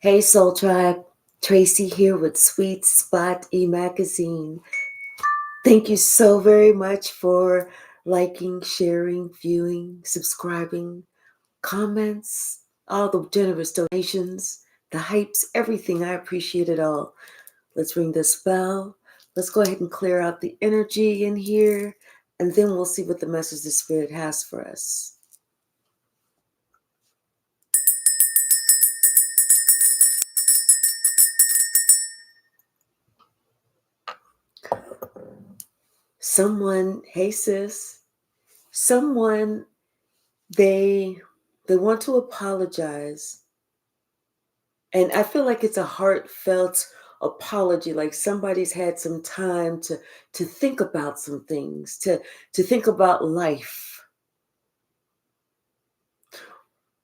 Hey Soul Tribe, Tracy here with Sweet Spot e-magazine. Thank you so very much for liking, sharing, viewing, subscribing, comments, all the generous donations, the hypes, everything. I appreciate it all. Let's ring this bell. Let's go ahead and clear out the energy in here, and then we'll see what the message the Spirit has for us. Someone, hey sis, someone they want to apologize, and I feel like it's a heartfelt apology, like somebody's had some time to think about some things, to think about life,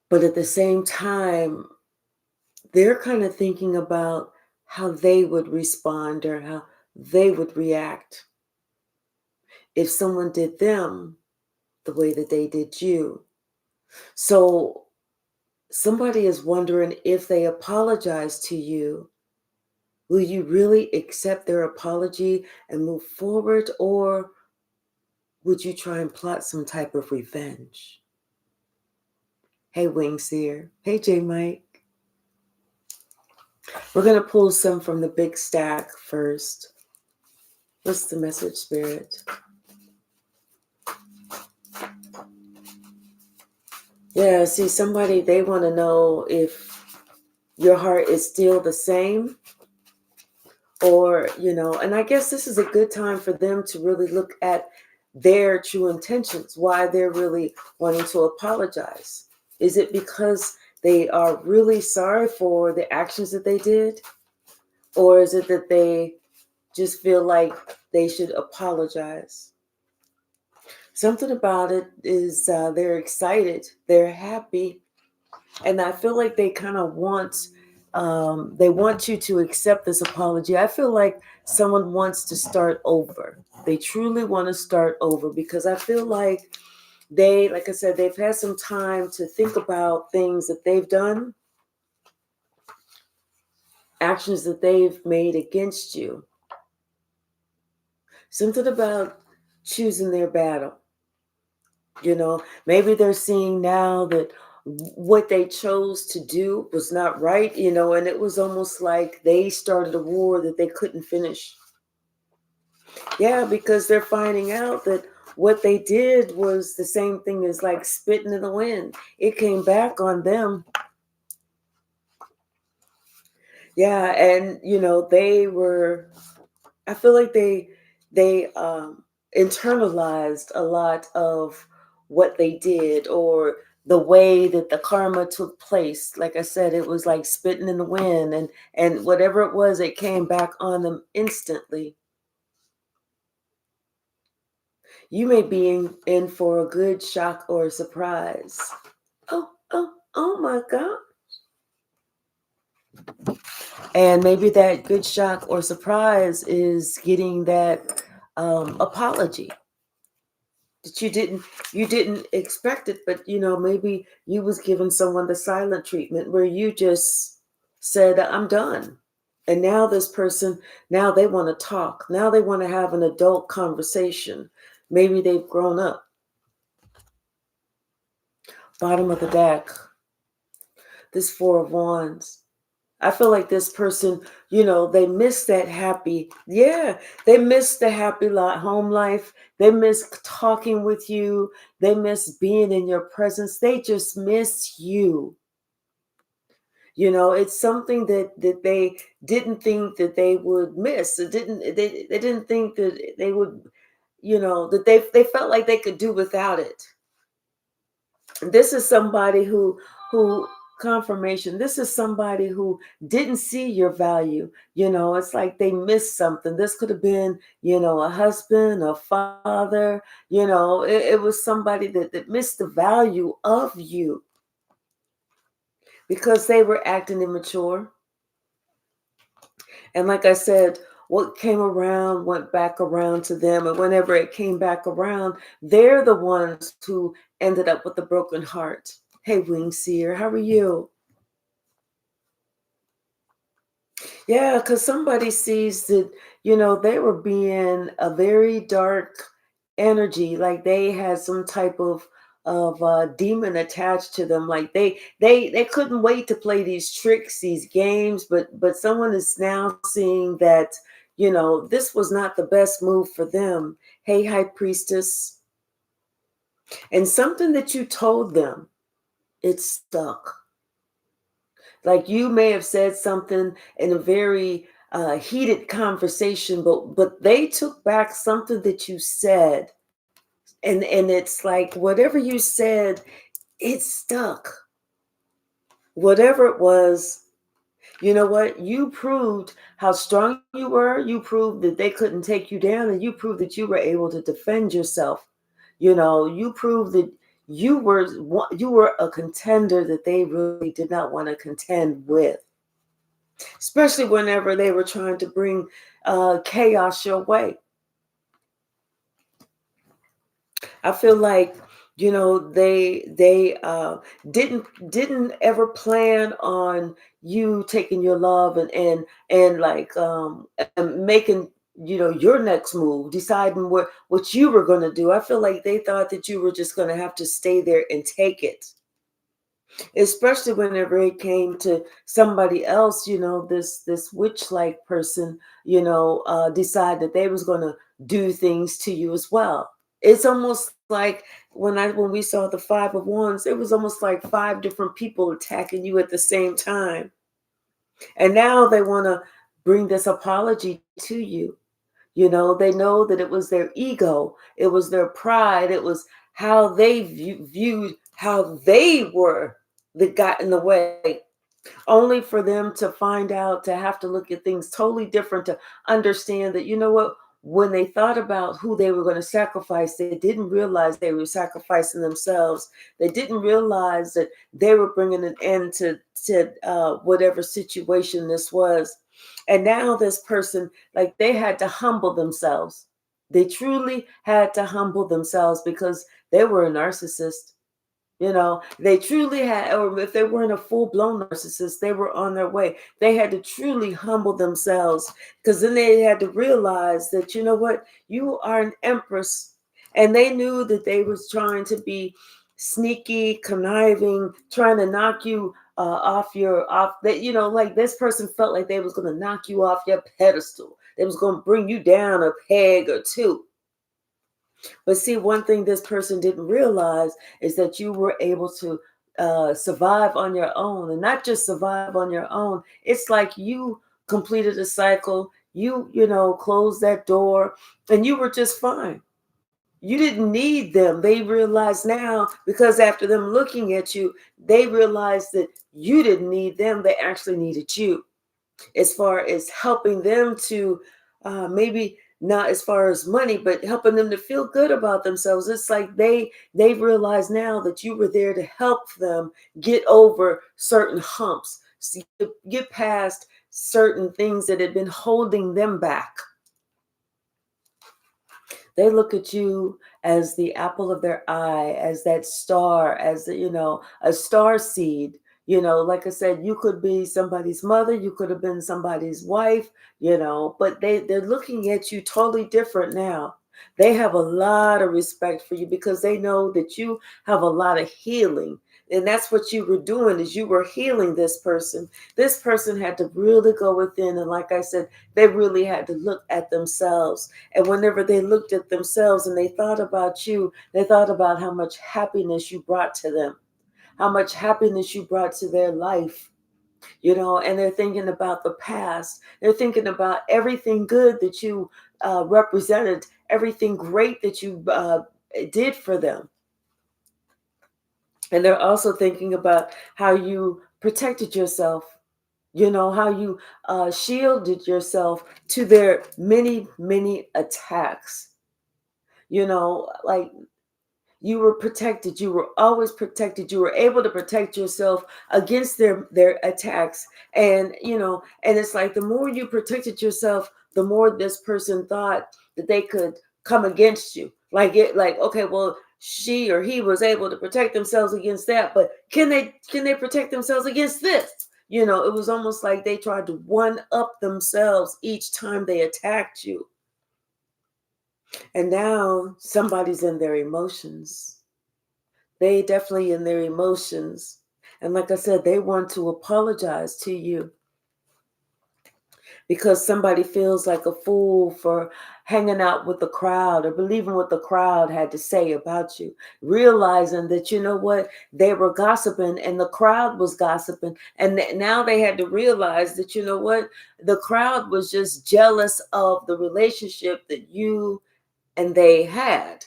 but at the same time they're kind of thinking about how they would respond or how they would react if someone did them the way that they did you. So somebody is wondering, if they apologize to you, will you really accept their apology and move forward, or would you try and plot some type of revenge? Hey, Wingseer. Hey, J Mike. We're going to pull some from the big stack first. What's the message, Spirit? Yeah, see, somebody, they want to know if your heart is still the same, or, and I guess this is a good time for them to really look at their true intentions, why they're really wanting to apologize. Is it because they are really sorry for the actions that they did? Or is it that they just feel like they should apologize? Something about it is they're excited, they're happy, and I feel like they kind of they want you to accept this apology. I feel like someone wants to start over. They truly want to start over, because I feel like like I said, they've had some time to think about things that they've done, actions that they've made against you. Something about choosing their battle. Maybe they're seeing now that what they chose to do was not right, and it was almost like they started a war that they couldn't finish. Yeah, because they're finding out that what they did was the same thing as like spitting in the wind. It came back on them. Yeah, and I feel like they internalized a lot of what they did, or the way that the karma took place. Like I said, it was like spitting in the wind, and whatever it was, it came back on them instantly. You may be in for a good shock or a surprise. Oh my God. And maybe that good shock or surprise is getting that apology that you didn't expect it, but maybe you was giving someone the silent treatment, where you just said, I'm done. And now this person, now they want to talk. Now they want to have an adult conversation. Maybe they've grown up. Bottom of the deck, this Four of Wands. I feel like this person, they miss that happy. Yeah, they miss the happy home life. They miss talking with you. They miss being in your presence. They just miss you. It's something that they didn't think that they would miss. They didn't think that they would, that they felt like they could do without it. This is somebody who confirmation. This is somebody who didn't see your value. It's like they missed something. This could have been, a husband, a father. It was somebody that missed the value of you, because they were acting immature. And like I said, what came around went back around to them. And whenever it came back around, they're the ones who ended up with a broken heart. Hey, Wingseer, how are you? Yeah, because somebody sees that, they were being a very dark energy, like they had some type of demon attached to them. Like they couldn't wait to play these tricks, these games, but someone is now seeing that, this was not the best move for them. Hey, high priestess, and something that you told them, it stuck. Like you may have said something in a very heated conversation, but they took back something that you said, and it's like whatever you said, it stuck. Whatever it was, you know what? You proved how strong you were. You proved that they couldn't take you down, and you proved that you were able to defend yourself. You proved that you were a contender that they really did not want to contend with, especially whenever they were trying to bring chaos your way. I feel like they didn't ever plan on you taking your love and like and making your next move, deciding what you were going to do. I feel like they thought that you were just going to have to stay there and take it, especially whenever it came to somebody else. This witch like person, decide that they was going to do things to you as well. It's almost like when we saw the five of wands, it was almost like five different people attacking you at the same time, and now they want to bring this apology to you. They know that it was their ego, it was their pride, it was how they viewed how they were that got in the way, only for them to find out, to have to look at things totally different, to understand that, what, when they thought about who they were going to sacrifice, they didn't realize they were sacrificing themselves. They didn't realize that they were bringing an end to whatever situation this was. And now this person, like, they had to humble themselves. They truly had to humble themselves because they were a narcissist. They truly had, or if they weren't a full blown narcissist, they were on their way. They had to truly humble themselves, because then they had to realize that, what, you are an empress. And they knew that they was trying to be sneaky, conniving, trying to knock you off that, like this person felt like they was going to knock you off your pedestal. They was going to bring you down a peg or two. But see, one thing this person didn't realize is that you were able to survive on your own, and not just survive on your own. It's like you completed a cycle. You closed that door, and you were just fine. You didn't need them. They realize now, because after them looking at you, they realized that you didn't need them. They actually needed you, as far as helping them to maybe not as far as money, but helping them to feel good about themselves. It's like they realize now that you were there to help them get over certain humps, get past certain things that had been holding them back. They look at you as the apple of their eye, as that star, as a star seed. Like I said, you could be somebody's mother, you could have been somebody's wife, but they're looking at you totally different now. They have a lot of respect for you because they know that you have a lot of healing. And that's what you were doing, is you were healing this person. This person had to really go within, and like I said, they really had to look at themselves. And whenever they looked at themselves and they thought about you, they thought about how much happiness you brought to them, how much happiness you brought to their life, and they're thinking about the past. They're thinking about everything good that you represented, everything great that you did for them. And they're also thinking about how you protected yourself, how you shielded yourself to their many, many attacks. Like, you were protected. You were always protected. You were able to protect yourself against their attacks. And it's like the more you protected yourself, the more this person thought that they could come against you. Like, okay, well, she or he was able to protect themselves against that, but can they protect themselves against this? it was almost like they tried to one up themselves each time they attacked you. And now somebody's in their emotions. They definitely in their emotions. And like I said, they want to apologize to you because somebody feels like a fool for hanging out with the crowd or believing what the crowd had to say about you, realizing that, you know what, they were gossiping and the crowd was gossiping. And now they had to realize that, you know what, the crowd was just jealous of the relationship that you and they had.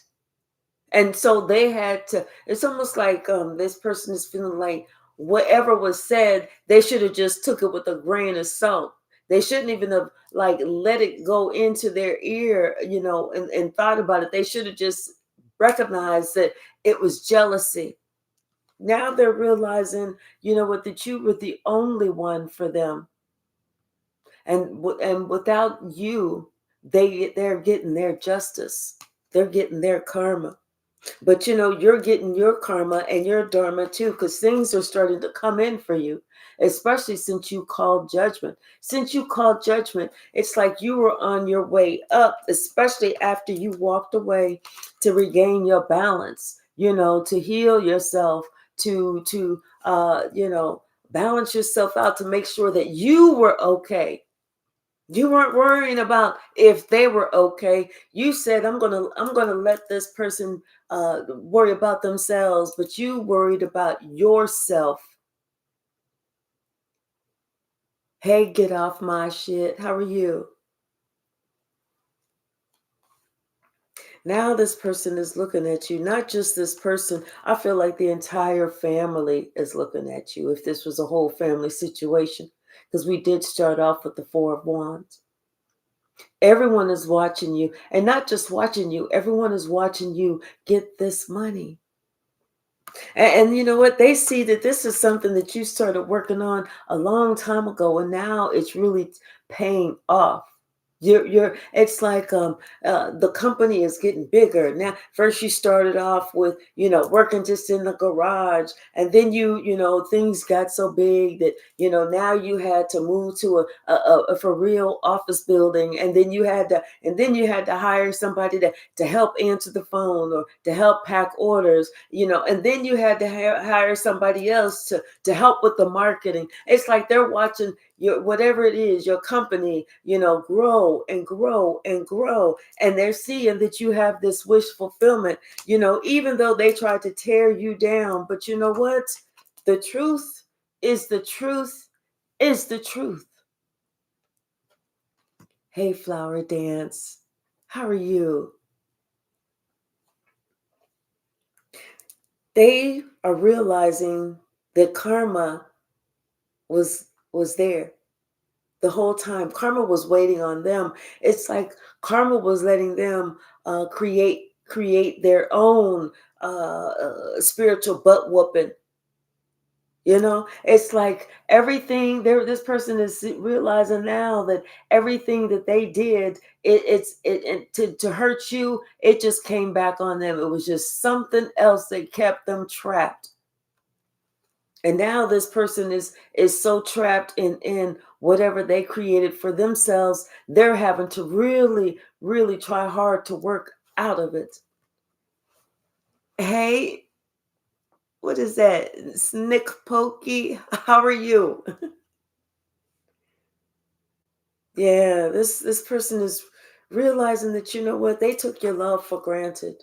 And so they had to, it's almost like this person is feeling like whatever was said, they should have just took it with a grain of salt. They shouldn't even have like let it go into their ear, and thought about it. They should have just recognized that it was jealousy. Now they're realizing, that you were the only one for them. And without you, they're getting their justice. They're getting their karma. But you're getting your karma and your dharma too, because things are starting to come in for you, especially since you called judgment. Since you called judgment, it's like you were on your way up, especially after you walked away to regain your balance, to heal yourself, to balance yourself out, to make sure that you were okay. You weren't worrying about if they were okay. You said, I'm gonna let this person worry about themselves, but you worried about yourself. Hey, get off my shit. How are you? Now this person is looking at you. Not just this person. I feel like the entire family is looking at you. If this was a whole family situation, because we did start off with the Four of Wands. Everyone is watching you, and not just watching you, everyone is watching you get this money. And you know what? They see that this is something that you started working on a long time ago, and now it's really paying off. It's like the company is getting bigger now. First you started off with working just in the garage, and then things got so big that now you had to move to a for real office building, and then you had to hire somebody to help answer the phone or to help pack orders, and then you had to hire somebody else to help with the marketing. It's like they're watching your whatever it is, your company, grow and grow and grow. And they're seeing that you have this wish fulfillment, even though they tried to tear you down. But you know what? The truth is the truth is the truth. Hey, Flower Dance, how are you? They are realizing that karma was there the whole time. Karma was waiting on them. It's like karma was letting them create their own spiritual butt whooping. It's like everything there. This person is realizing now that everything that they did, to hurt you, it just came back on them. It was just something else that kept them trapped. And now this person is so trapped in whatever they created for themselves, they're having to really, really try hard to work out of it. Hey, what is that? Snick Pokey? How are you? Yeah, this person is realizing that you know what, they took your love for granted.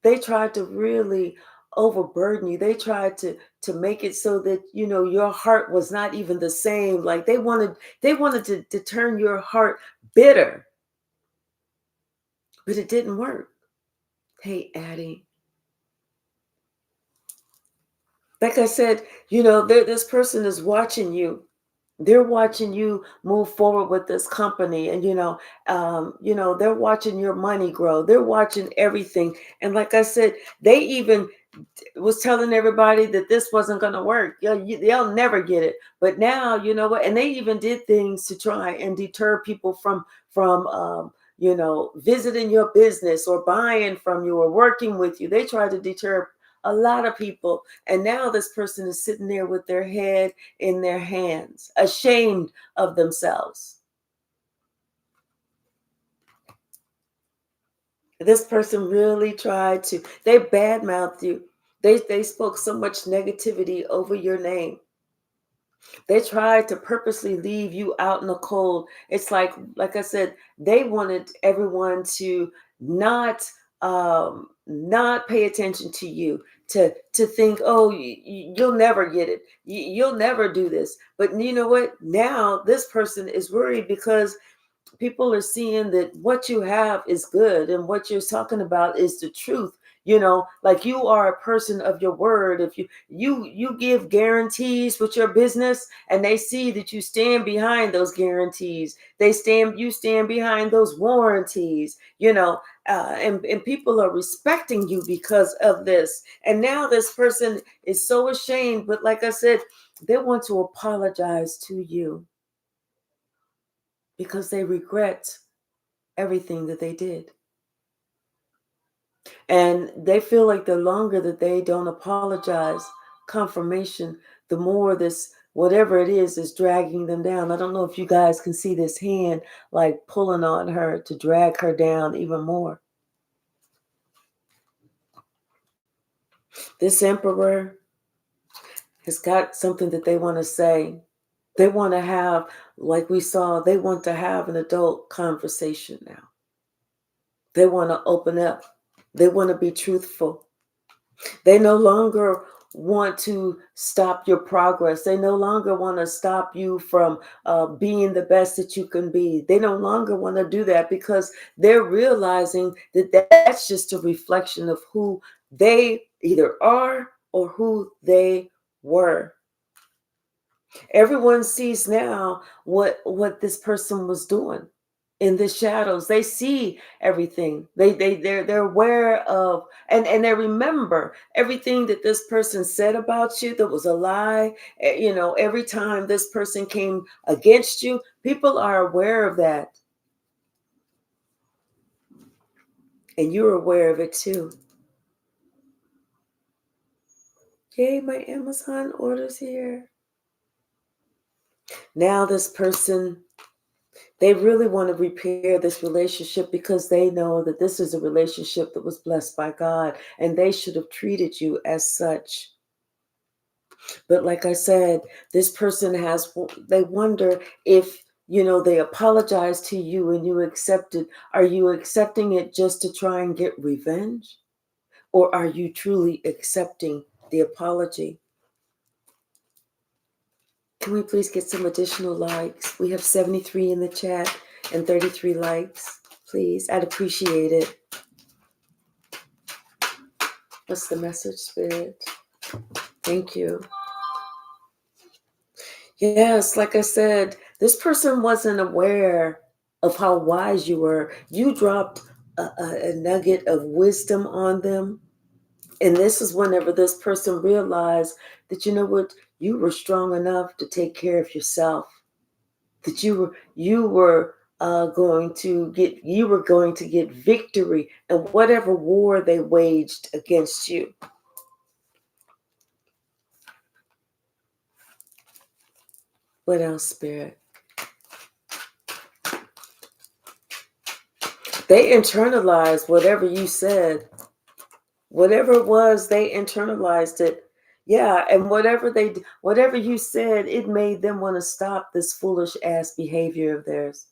They tried to really overburden you. They tried to make it so that your heart was not even the same. Like they wanted to turn your heart bitter, but it didn't work. Hey, Addie. Like I said, this person is watching you. They're watching you move forward with this company, and they're watching your money grow. They're watching everything. And like I said, they even was telling everybody that this wasn't going to work. They'll never get it. But now, you know what? And they even did things to try and deter people from visiting your business or buying from you or working with you. They tried to deter a lot of people. And now this person is sitting there with their head in their hands, ashamed of themselves. This person really tried to, they badmouthed you. They spoke so much negativity over your name. They tried to purposely leave you out in the cold. It's like I said, they wanted everyone to not not pay attention to you, to think, oh, you'll never get it. You'll never do this. But you know what? Now this person is worried because people are seeing that what you have is good and what you're talking about is the truth. Like you are a person of your word. If you give guarantees with your business, and they see that you stand behind those guarantees, you stand behind those warranties, and people are respecting you because of this. And now this person is so ashamed, but like I said, they want to apologize to you because they regret everything that they did. And they feel like the longer that they don't apologize, confirmation, the more this, whatever it is dragging them down. I don't know if you guys can see this hand like pulling on her to drag her down even more. This emperor has got something that they want to say. They want to have, like we saw, they want to have an adult conversation now. They want to open up. They want to be truthful. They no longer want to stop your progress. They no longer want to stop you from being the best that you can be. They no longer want to do that because they're realizing that that's just a reflection of who they either are or who they were. Everyone sees now what this person was doing in the shadows. They see everything. They're aware of, and they remember everything that this person said about you that was a lie. Every time this person came against you, people are aware of that. And you're aware of it too. Yay, my Amazon orders here. Now this person, they really want to repair this relationship because they know that this is a relationship that was blessed by God, and they should have treated you as such. But like I said, this person they wonder if, they apologize to you and you accept it. Are you accepting it just to try and get revenge? Or are you truly accepting the apology? Can we please get some additional likes? We have 73 in the chat and 33 likes. Please, I'd appreciate it. What's the message, Spirit? Thank you. Yes, like I said, this person wasn't aware of how wise you were. You dropped a nugget of wisdom on them. And this is whenever this person realized that, you know what, you were strong enough to take care of yourself. That you were going to get victory in whatever war they waged against you. What else, Spirit? They internalized whatever you said. Whatever it was, they internalized it. Yeah, and whatever you said, it made them want to stop this foolish ass behavior of theirs.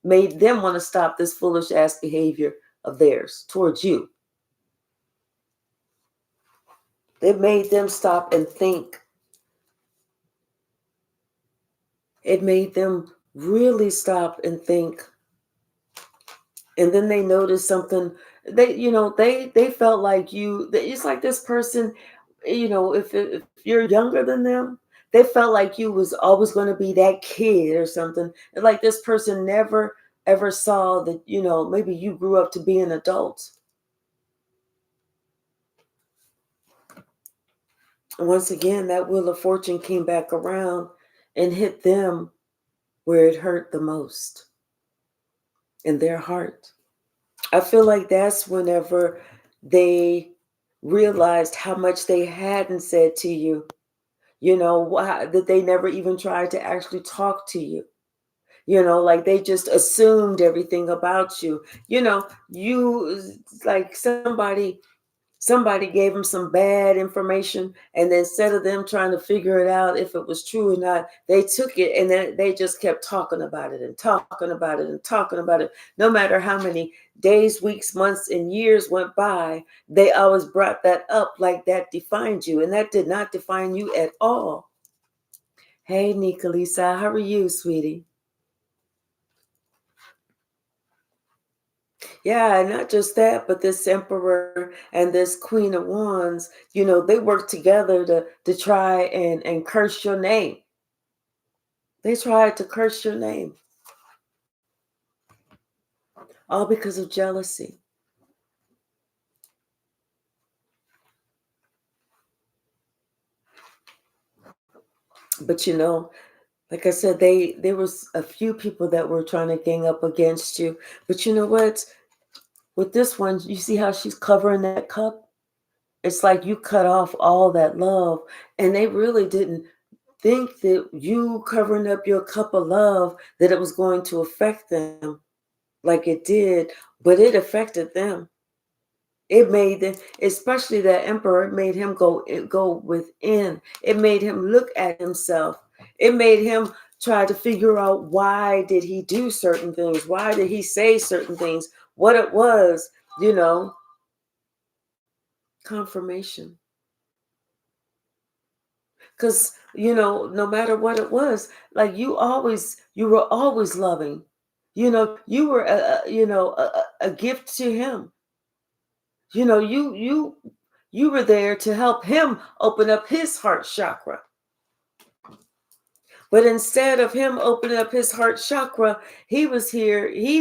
Made them want to stop this foolish ass behavior of theirs towards you. It made them stop and think. It made them really stop and think. And then they noticed something. They felt like you. It's like this person. If you're younger than them, they felt like you was always going to be that kid or something. Like this person never ever saw that. Maybe you grew up to be an adult. And once again, that wheel of fortune came back around and hit them where it hurt the most, in their heart. I feel like that's whenever they realized how much they hadn't said to you, why, that they never even tried to actually talk to you. Like they just assumed everything about you. Like somebody gave them some bad information, and then instead of them trying to figure it out if it was true or not, they took it and then they just kept talking about it and talking about it and talking about it. No matter how many days, weeks, months, and years went by, they always brought that up like that defined you, and that did not define you at all. Hey, Nicolisa, how are you, sweetie? Yeah, and not just that, but this emperor and this queen of wands, they work together to try and curse your name. They tried to curse your name, all because of jealousy. But like I said, there was a few people that were trying to gang up against you. But you know what? With this one, you see how she's covering that cup? It's like you cut off all that love, and they really didn't think that you covering up your cup of love, that it was going to affect them like it did, but it affected them. It made them, especially that emperor, it made him go within. It made him look at himself. It made him try to figure out, why did he do certain things? Why did he say certain things? What it was, confirmation. Because no matter what it was, like you were always loving. You were a gift to him. You were there to help him open up his heart chakra. But instead of him opening up his heart chakra, he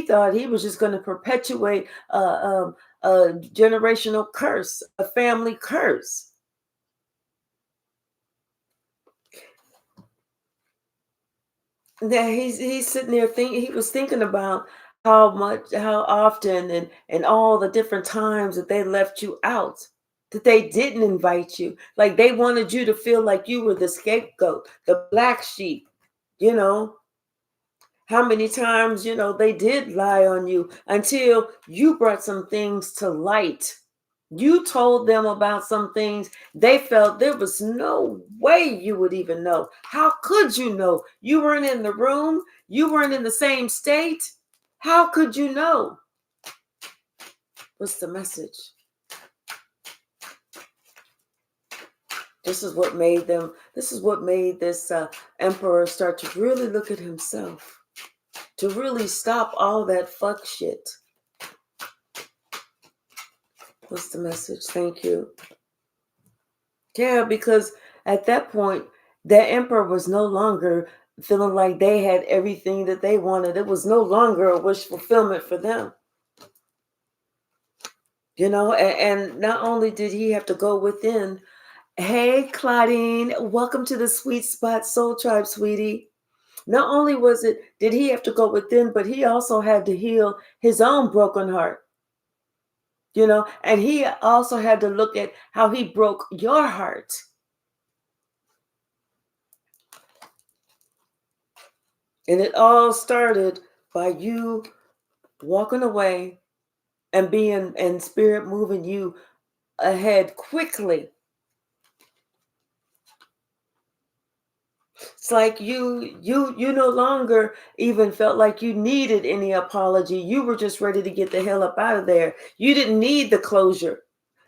thought he was just going to perpetuate a generational curse, a family curse. That he's sitting there thinking, he was thinking about how often, and all the different times that they left you out, that they didn't invite you. Like they wanted you to feel like you were the scapegoat, the black sheep, you know. How many times, they did lie on you until you brought some things to light. You told them about some things they felt there was no way you would even know. How could you know? You weren't in the room, you weren't in the same state. How could you know? What's the message? This is what made this emperor start to really look at himself, to really stop all that fuck shit. What's the message? Thank you. Yeah, because at that point, the emperor was no longer feeling like they had everything that they wanted. It was no longer a wish fulfillment for them. And not only did he have to go within. Hey, Claudine, welcome to the Sweet Spot Soul Tribe, sweetie. Not only did he have to go within, but he also had to heal his own broken heart. And he also had to look at how he broke your heart. And it all started by you walking away and being, and spirit moving you ahead quickly. It's like you no longer even felt like you needed any apology. You were just ready to get the hell up out of there. You didn't need the closure.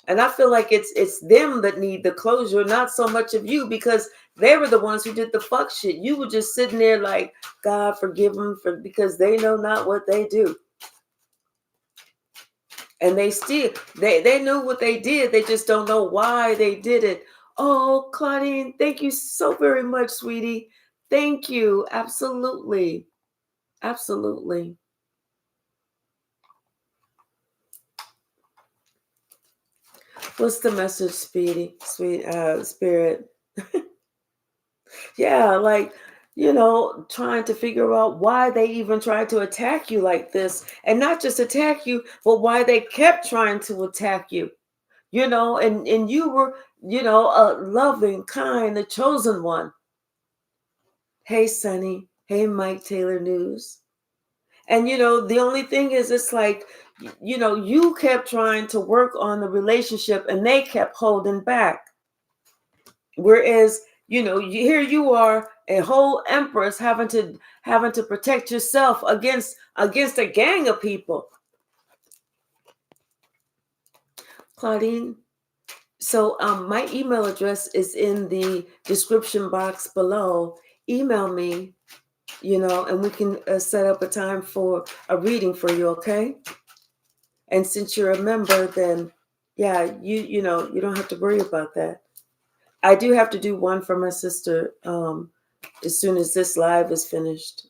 And I feel like it's them that need the closure, not so much of you, because they were the ones who did the fuck shit. You were just sitting there like, God forgive them, because they know not what they do. And they knew what they did. They just don't know why they did it. Oh, Claudine, thank you so very much, sweetie. Thank you. Absolutely. Absolutely. What's the message, spirit? Yeah, like, trying to figure out why they even tried to attack you like this. And not just attack you, but why they kept trying to attack you. and you were, a loving, kind, the chosen one. Hey, Sonny. Hey, Mike Taylor News. And, the only thing is, it's like, you kept trying to work on the relationship and they kept holding back. Whereas, here you are, a whole empress having to protect yourself against a gang of people. Claudine, so my email address is in the description box below. Email me, and we can set up a time for a reading for you, okay? And since you're a member, then yeah, you don't have to worry about that. I do have to do one for my sister as soon as this live is finished.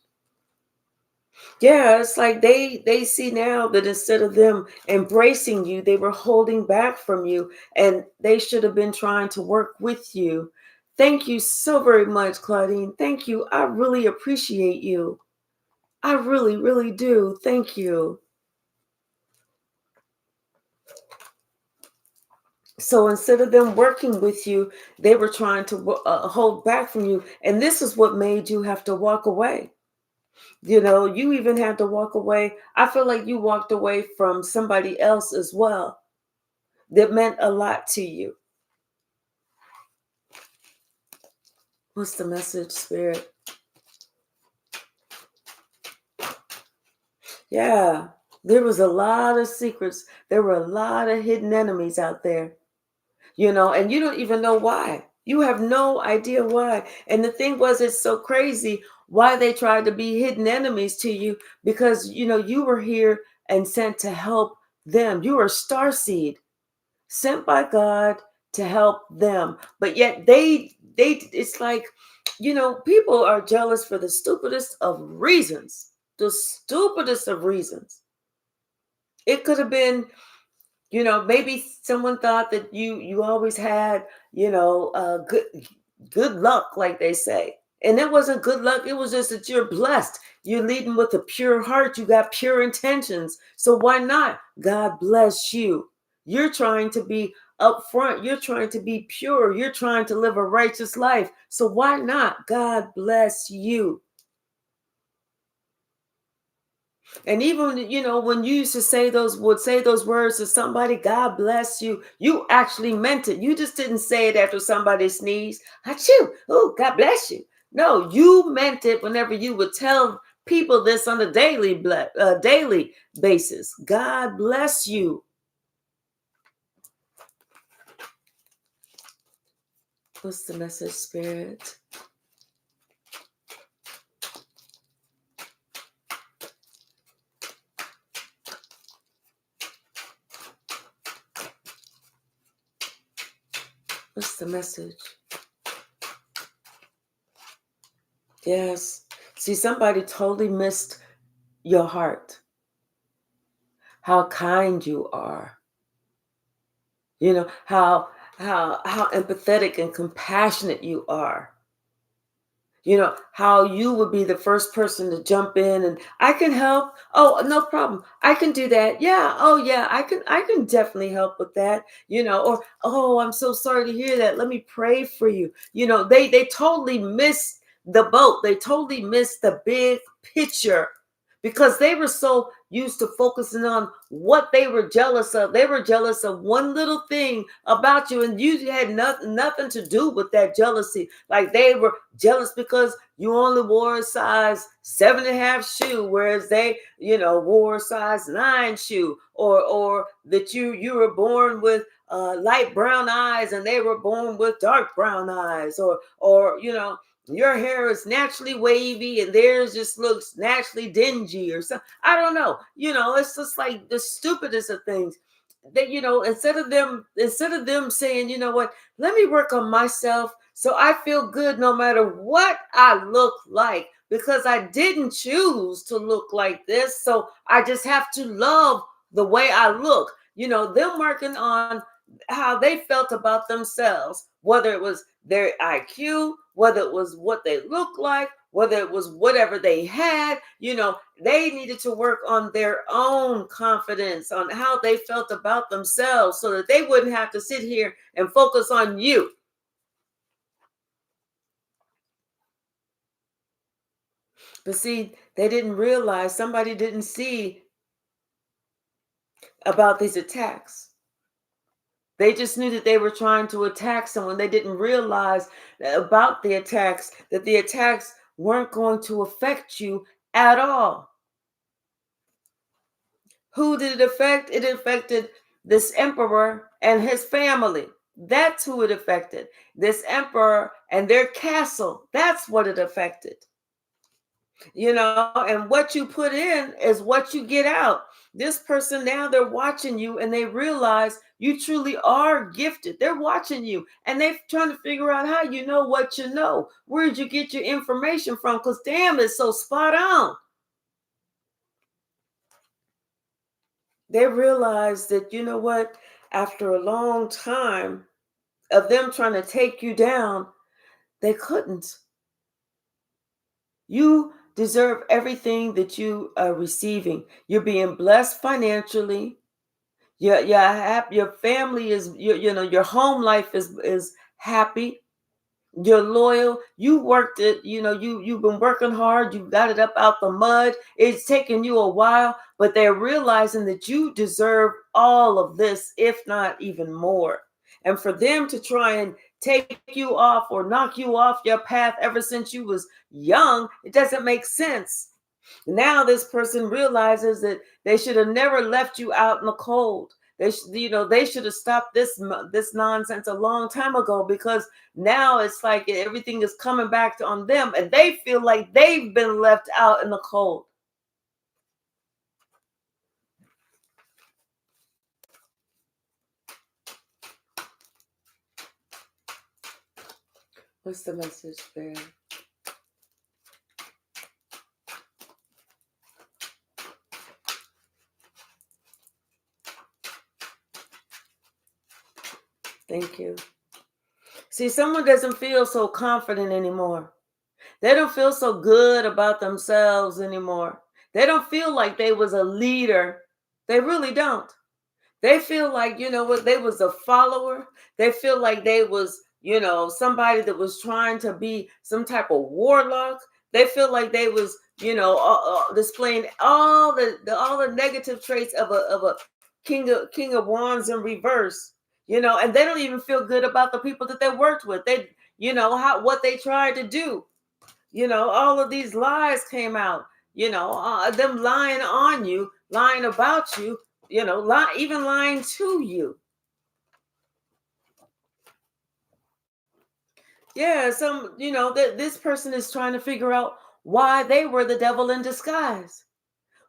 Yeah, it's like they see now that instead of them embracing you, they were holding back from you, and they should have been trying to work with you. Thank you so very much, Claudine. Thank you. I really appreciate you. I really, really do. Thank you. So instead of them working with you, they were trying to hold back from you. And this is what made you have to walk away. You even had to walk away. I feel like you walked away from somebody else as well that meant a lot to you. What's the message, Spirit? Yeah, there was a lot of secrets. There were a lot of hidden enemies out there, and you don't even know why. You have no idea why. And the thing was, it's so crazy why they tried to be hidden enemies to you, because, you were here and sent to help them. You were a starseed sent by God to help them. But yet it's like, people are jealous for the stupidest of reasons. The stupidest of reasons. It could have been, maybe someone thought that you always had, good luck, like they say. And it wasn't good luck. It was just that you're blessed. You're leading with a pure heart. You got pure intentions. So why not? God bless you. You're trying to be upfront. You're trying to be pure. You're trying to live a righteous life. So why not? God bless you. And even, when you used to say those words to somebody, God bless you, you actually meant it. You just didn't say it after somebody sneezed. Achoo, oh, God bless you. No, you meant it whenever you would tell people this on a daily basis. God bless you. What's the message, Spirit? What's the message? Yes. See, somebody totally missed your heart. How kind you are. How empathetic and compassionate you are. How you would be the first person to jump in and I can help. Oh, no problem. I can do that. Yeah. Oh, yeah. I can definitely help with that. Or, oh, I'm so sorry to hear that. Let me pray for you. They totally missed the boat. They totally missed the big picture because they were so used to focusing on what they were jealous of. They were jealous of one little thing about you, and you had nothing to do with that jealousy. Like they were jealous because you only wore a size 7.5 shoe, whereas they, wore a size 9 shoe, or that you were born with light brown eyes and they were born with dark brown eyes, or your hair is naturally wavy and theirs just looks naturally dingy or something. I don't know. It's just like the stupidest of things. That instead of them saying, you know what, let me work on myself so I feel good no matter what I look like, because I didn't choose to look like this. So I just have to love the way I look. Them working on how they felt about themselves, whether it was their IQ, whether it was what they looked like, whether it was whatever they had, they needed to work on their own confidence, on how they felt about themselves, so that they wouldn't have to sit here and focus on you. But see, they didn't realize, somebody didn't see about these attacks. They just knew that they were trying to attack someone. They didn't realize about the attacks, that the attacks weren't going to affect you at all. Who did it affect? It affected this emperor and his family. That's who it affected. This emperor and their castle. That's what it affected. And what you put in is what you get out. This person, now they're watching you and they realize you truly are gifted. They're watching you and they're trying to figure out how you know what you know. Where'd you get your information from? Because damn, it's so spot on. They realize that, you know what, after a long time of them trying to take you down, they couldn't. You deserve everything that you are receiving. You're being blessed financially. Your family is, your home life is happy. You're loyal. You worked it. You've been working hard. You got it up out the mud. It's taken you a while, but they're realizing that you deserve all of this, if not even more. And for them to try and take you off or knock you off your path ever since you was young, it doesn't make sense. Now this person realizes that they should have never left you out in the cold. They should have stopped this nonsense a long time ago, because now it's like everything is coming back on them and they feel like they've been left out in the cold. What's the message there? Thank you. See, someone doesn't feel so confident anymore. They don't feel so good about themselves anymore. They don't feel like they was a leader. They really don't. They feel like, they was a follower. They feel like they was, somebody that was trying to be some type of warlock. They feel like they was, displaying all the negative traits of a king of wands in reverse. And they don't even feel good about the people that they worked with. They, what they tried to do. All of these lies came out. Them lying on you, lying about you. Even lying to you. Yeah, this person is trying to figure out why they were the devil in disguise.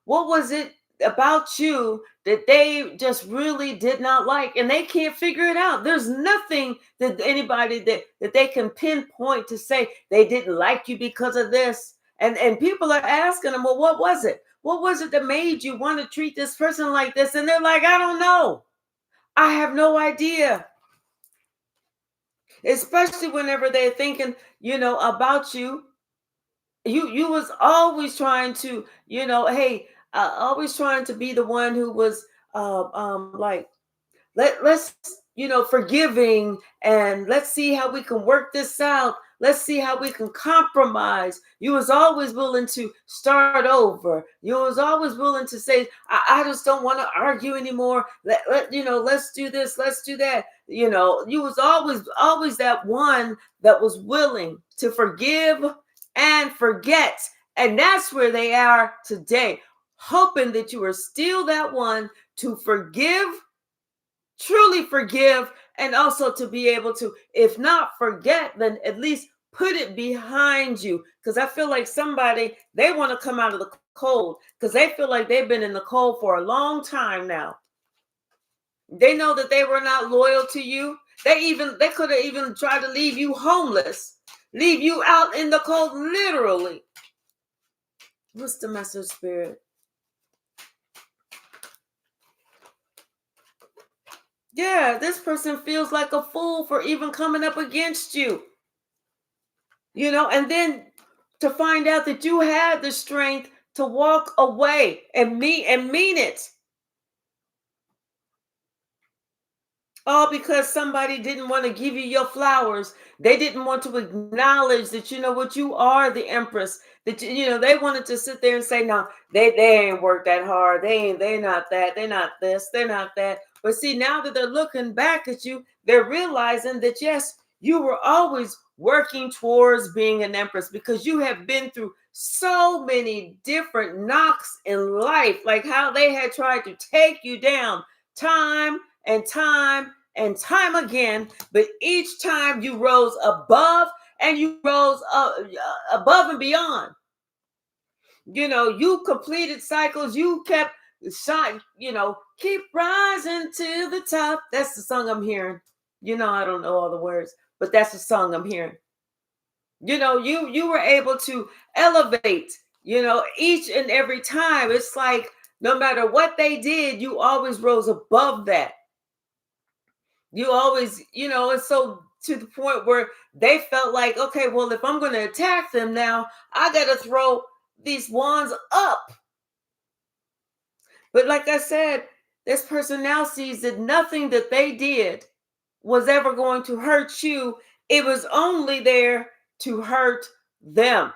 What was it about you that they just really did not like, and they can't figure it out? There's nothing that anybody that they can pinpoint to say they didn't like you because of this. And people are asking them, well, what was it? What was it that made you want to treat this person like this? And they're like, I don't know. I have no idea. Especially whenever they're thinking, about you. You was always trying to, hey, always trying to be the one who was like, let's forgiving, and let's see how we can work this out. Let's see how we can compromise. You was always willing to start over. You was always willing to say, I just don't want to argue anymore. Let's do this, let's do that. You was always that one that was willing to forgive and forget. And that's where they are today, hoping that you are still that one to forgive, truly forgive, and also to be able to, if not forget, then at least put it behind you. Because I feel like somebody, they want to come out of the cold because they feel like they've been in the cold for a long time now. They know that they were not loyal to you. They could have even tried to leave you homeless, leave you out in the cold, literally. What's the message, Spirit? Yeah, this person feels like a fool for even coming up against you. And then to find out that you had the strength to walk away and mean it. All because somebody didn't want to give you your flowers. They didn't want to acknowledge that, what, you are the empress. That they wanted to sit there and say, no, they ain't worked that hard. They're not that. They're not this. They're not that. But see, now that they're looking back at you, they're realizing that yes, you were always working towards being an empress because you have been through so many different knocks in life, like how they had tried to take you down time and time and time again, but each time you rose above and you rose above and beyond. You completed cycles, you kept shine, keep rising to the top. That's the song I'm hearing. I don't know all the words, but that's the song I'm hearing. You were able to elevate, each and every time. It's like no matter what they did, you always rose above that. You always, and so to the point where they felt like, okay, well, if I'm going to attack them now, I got to throw these wands up. But like I said, this person now sees that nothing that they did was ever going to hurt you. It was only there to hurt them.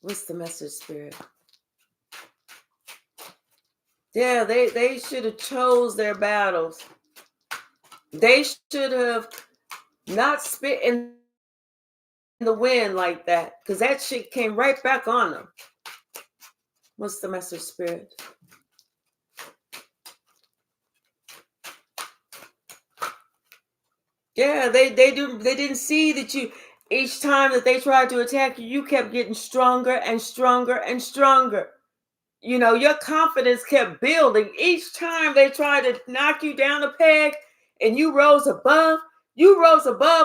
What's the message, Spirit? Yeah, they should have chose their battles. They should have not spit in the wind like that, because that shit came right back on them. What's the message, Spirit? Yeah, they didn't see that you, each time that they tried to attack you, you kept getting stronger and stronger and stronger. Your confidence kept building. Each time they tried to knock you down a peg and you rose above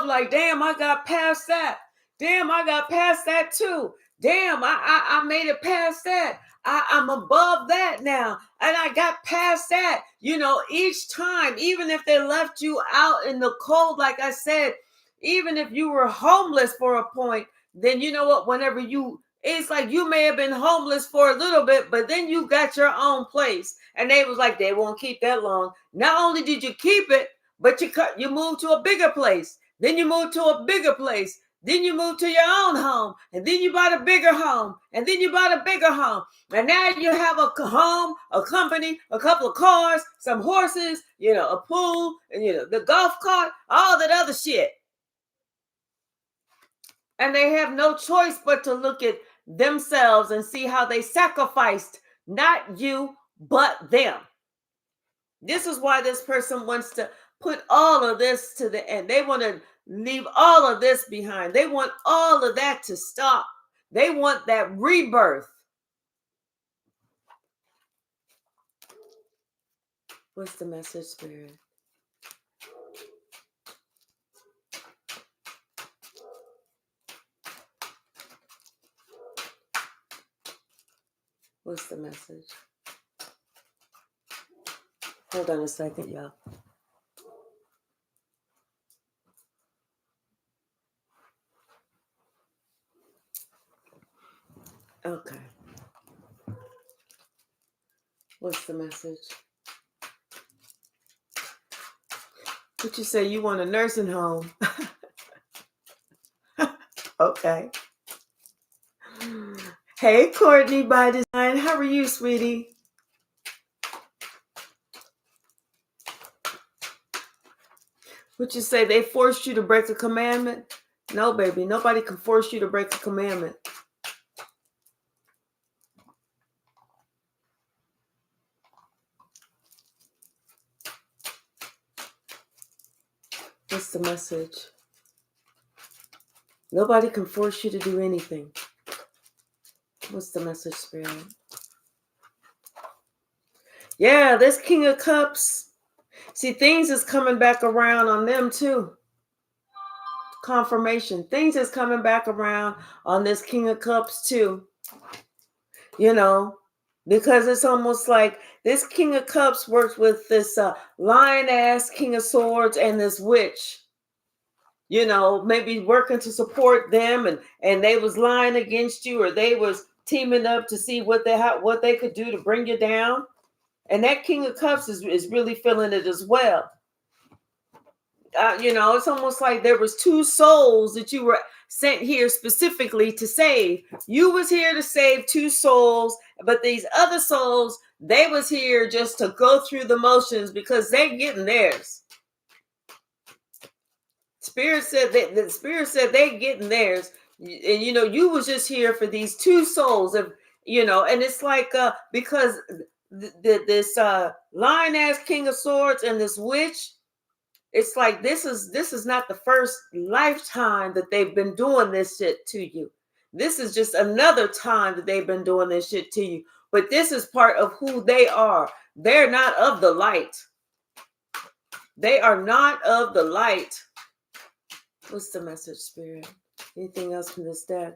like, damn, I got past that. Damn, I got past that too. Damn, I made it past that. I'm above that now. And I got past that. Each time, even if they left you out in the cold, like I said, even if you were homeless for a point, then you know what? Whenever it's like you may have been homeless for a little bit, but then you got your own place. And they was like, they won't keep that long. Not only did you keep it, but you moved to a bigger place. Then you moved to a bigger place. Then you moved to your own home. And then you bought a bigger home. And then you bought a bigger home. And now you have a home, a company, a couple of cars, some horses, a pool, and the golf cart, all that other shit. And they have no choice but to look at themselves and see how they sacrificed not you, but them. This is why this person wants to put all of this to the end. They want to leave all of this behind. They want all of that to stop. They want that rebirth. What's the message, Spirit? What's the message? Hold on a second, y'all. Okay. What's the message? What you say? You want a nursing home? Okay. Hey, Courtney by Design. How are you, sweetie? What you say? They forced you to break a commandment? No, baby. Nobody can force you to break a commandment. What's the message? Nobody can force you to do anything. What's the message, Spirit? Yeah, this King of Cups. See, things is coming back around on them too. Confirmation. Things is coming back around on this King of Cups too. Because it's almost like This King of Cups works with this lion-ass King of Swords and this witch. You know, maybe working to support them, and they was lying against you, or they was teaming up to see what they could do to bring you down. And that King of Cups is really feeling it as well. You know, it's almost like there was two souls that you were sent here specifically to save. You was here to save two souls, but these other souls, they was here just to go through the motions because they getting theirs. Spirit said that the Spirit said they getting theirs, and you know, you was just here for these two souls of, you know, and it's like because this lion ass King of Swords and this witch, it's like this is not the first lifetime that they've been doing this shit to you. This is just another time that they've been doing this shit to you. But this is part of who they are. They're not of the light. They are not of the light. What's the message, Spirit? Anything else from this deck?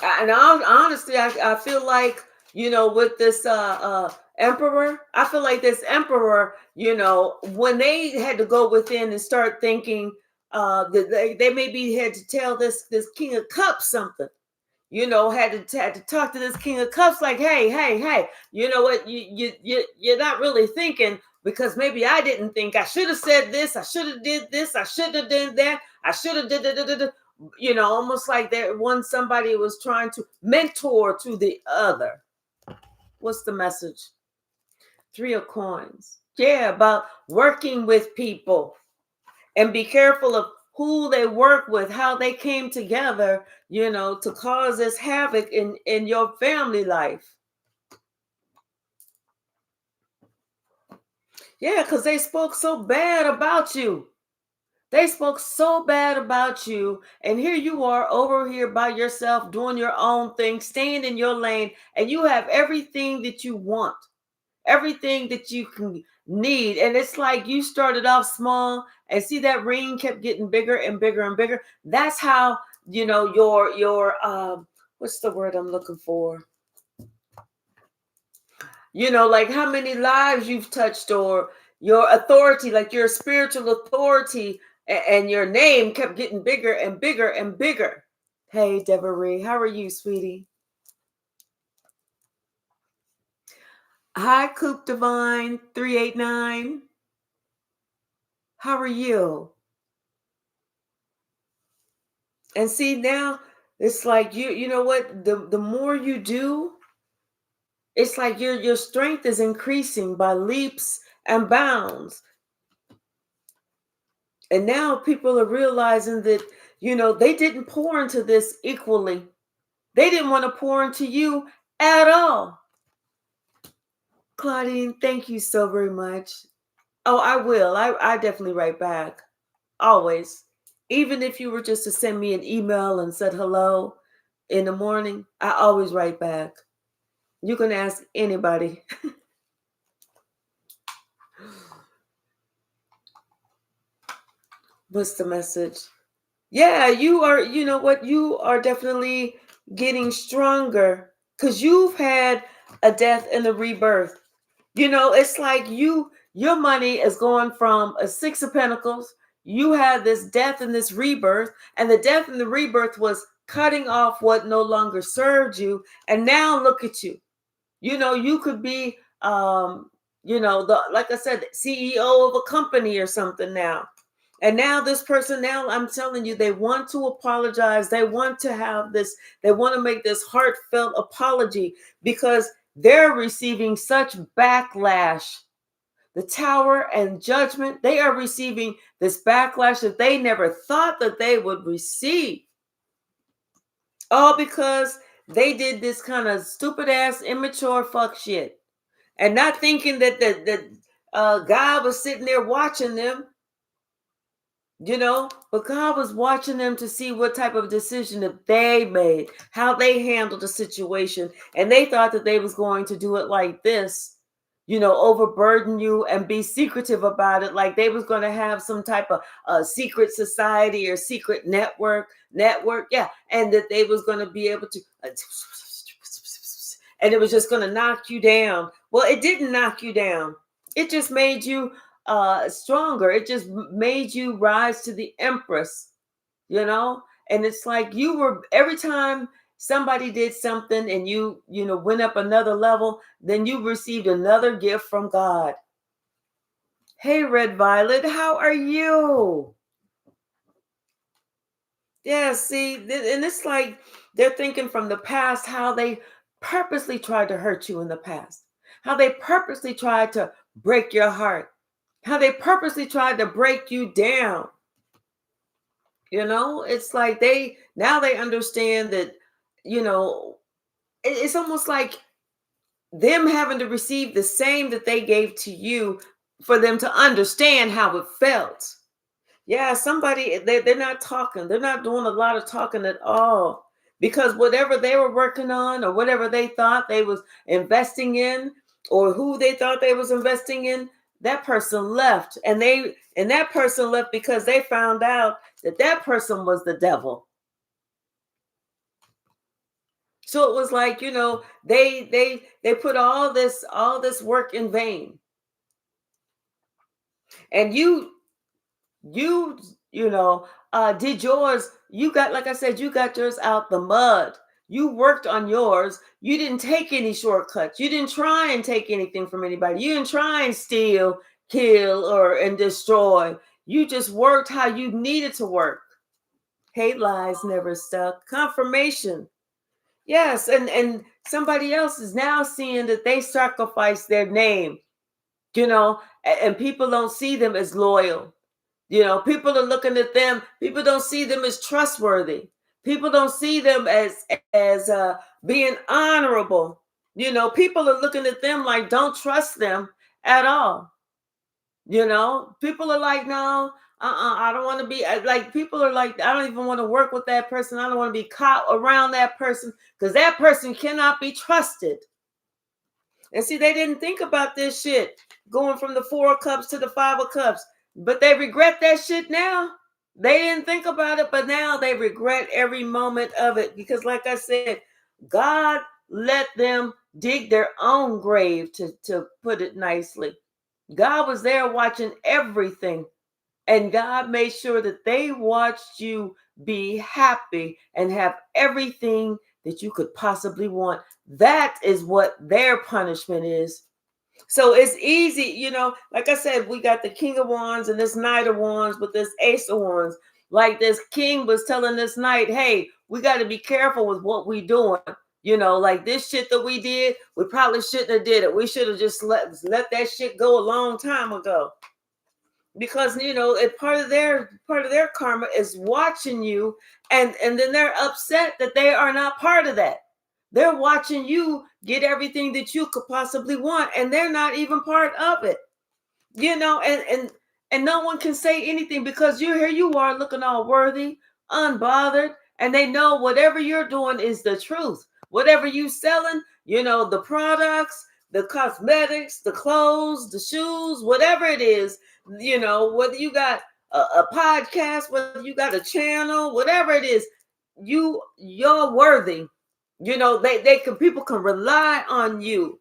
And honestly, I feel like, you know, with this emperor, I feel like this emperor, you know, when they had to go within and start thinking, they maybe had to tell this King of Cups something. You know, had to talk to this King of Cups, like, hey, you know what, you're not really thinking, because maybe I didn't think. I should have said this. I should have did this. I should have did that. I should have did. You know, almost like that one somebody was trying to mentor to the other. What's the message? 3 of Coins. Yeah, about working with people, and be careful of who they work with, how they came together, you know, to cause this havoc in your family life. Yeah, because they spoke so bad about you. They spoke so bad about you, and here you are over here by yourself doing your own thing, staying in your lane, and you have everything that you want, everything that you can need. And it's like you started off small, and see that ring kept getting bigger and bigger and bigger. That's how, you know, your what's the word I'm looking for? You know, like how many lives you've touched, or your authority, like your spiritual authority, and your name kept getting bigger and bigger and bigger. Hey, Deborah, how are you, sweetie? Hi, Coop Divine 389. How are you? And see, now it's like you know what? The more you do, it's like your strength is increasing by leaps and bounds. And now people are realizing that, you know, they didn't pour into this equally. They didn't want to pour into you at all. Claudine, thank you so very much. Oh, I will. I definitely write back. Always. Even if you were just to send me an email and said hello in the morning, I always write back. You can ask anybody. What's the message? Yeah, you are, you know what? You are definitely getting stronger because you've had a death and a rebirth. You know, it's like your money is going from a 6 of Pentacles. You had this death and this rebirth, and the death and the rebirth was cutting off what no longer served you. And now look at you. You know, you could be, you know, like I said, CEO of a company or something now. And now this person, now I'm telling you, they want to apologize. They want to have this, they want to make this heartfelt apology because they're receiving such backlash. The Tower and Judgment, they are receiving this backlash that they never thought that they would receive. All because they did this kind of stupid ass, immature fuck shit. And not thinking that God was sitting there watching them. You know, but God was watching them to see what type of decision that they made, how they handled the situation. And they thought that they was going to do it like this, you know, overburden you and be secretive about it. Like they was going to have some type of secret society or secret network. Yeah. And that they was going to be able to, and it was just going to knock you down. Well, it didn't knock you down. It just made you stronger. It just made you rise to the empress, you know? And it's like you were, every time somebody did something and you know, went up another level, then you received another gift from God. Hey, Red Violet, how are you? Yeah, see, and it's like they're thinking from the past how they purposely tried to hurt you in the past, how they purposely tried to break your heart, how they purposely tried to break you down. You know, it's like they now they understand that, you know, it's almost like them having to receive the same that they gave to you for them to understand how it felt. Yeah, somebody they're not talking. They're not doing a lot of talking at all because whatever they were working on or whatever they thought they was investing in or who they thought they was investing in, that person left and that person left because they found out that that person was the devil. So it was like, you know, they put all this work in vain. And you you know did yours. You got, like I said, you got yours out the mud. You worked on yours. You didn't take any shortcuts. You didn't try and take anything from anybody. You didn't try and steal, kill, or and destroy. You just worked how you needed to work. Hate lies never stuck. Confirmation. Yes, and somebody else is now seeing that they sacrificed their name, you know, and people don't see them as loyal. You know, people are looking at them. People don't see them as trustworthy. People don't see them as being honorable. You know, people are looking at them like don't trust them at all. You know, people are like, no, I don't want to be like. People are like, I don't even want to work with that person. I don't want to be caught around that person because that person cannot be trusted. And see, they didn't think about this shit going from the 4 of Cups to the 5 of Cups, but they regret that shit now. They didn't think about it, but now they regret every moment of it because, like I said, God let them dig their own grave, to put it nicely. God was there watching everything, and God made sure that they watched you be happy and have everything that you could possibly want. That is what their punishment is. So it's easy, you know, like I said, we got the King of Wands and this Knight of Wands with this Ace of Wands. Like this king was telling this knight, hey, we got to be careful with what we doing. You know, like this shit that we did, we probably shouldn't have did it. We should have just let that shit go a long time ago. Because you know, it part of their karma is watching you, and then they're upset that they are not part of that. They're watching you get everything that you could possibly want, and they're not even part of it. You know, and no one can say anything because you're here. You are looking all worthy, unbothered, and they know whatever you're doing is the truth. Whatever you selling, you know, the products, the cosmetics, the clothes, the shoes, whatever it is, you know, whether you got a podcast, whether you got a channel, whatever it is, you're worthy. You know, they can, people can rely on you,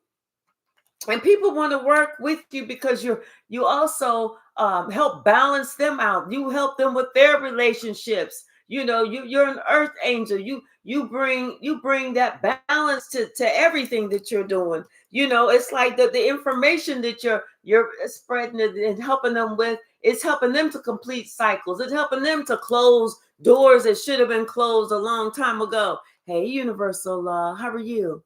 and people want to work with you because you also help balance them out. You help them with their relationships. You know, you're an earth angel. You bring that balance to everything that you're doing. You know, it's like the information that you're spreading and helping them with. It's helping them to complete cycles. It's helping them to close doors that should have been closed a long time ago. Hey, universal law, how are you?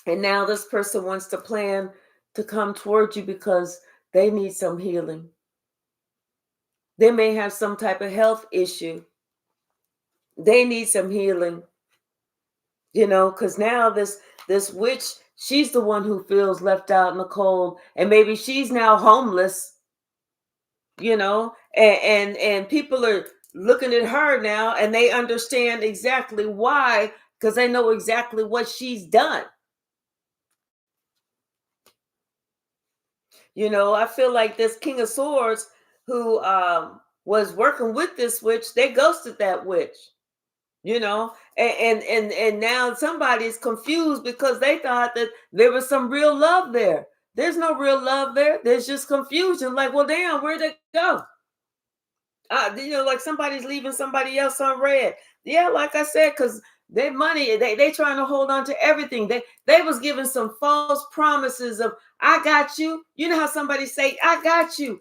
And now this person wants to plan to come towards you because they need some healing. They may have some type of health issue. They need some healing, you know, because now this witch, she's the one who feels left out in the cold, and maybe she's now homeless, you know, and people are looking at her now, and they understand exactly why, because they know exactly what she's done. You know, I feel like this King of Swords who was working with this witch, they ghosted that witch, you know, And now somebody's confused because they thought that there was some real love there. There's no real love there. There's just confusion. Like, well, damn, where'd they go? Like somebody's leaving somebody else on red. Yeah, like I said, because their money, they trying to hold on to everything. They was giving some false promises of I got you. You know how somebody say, I got you,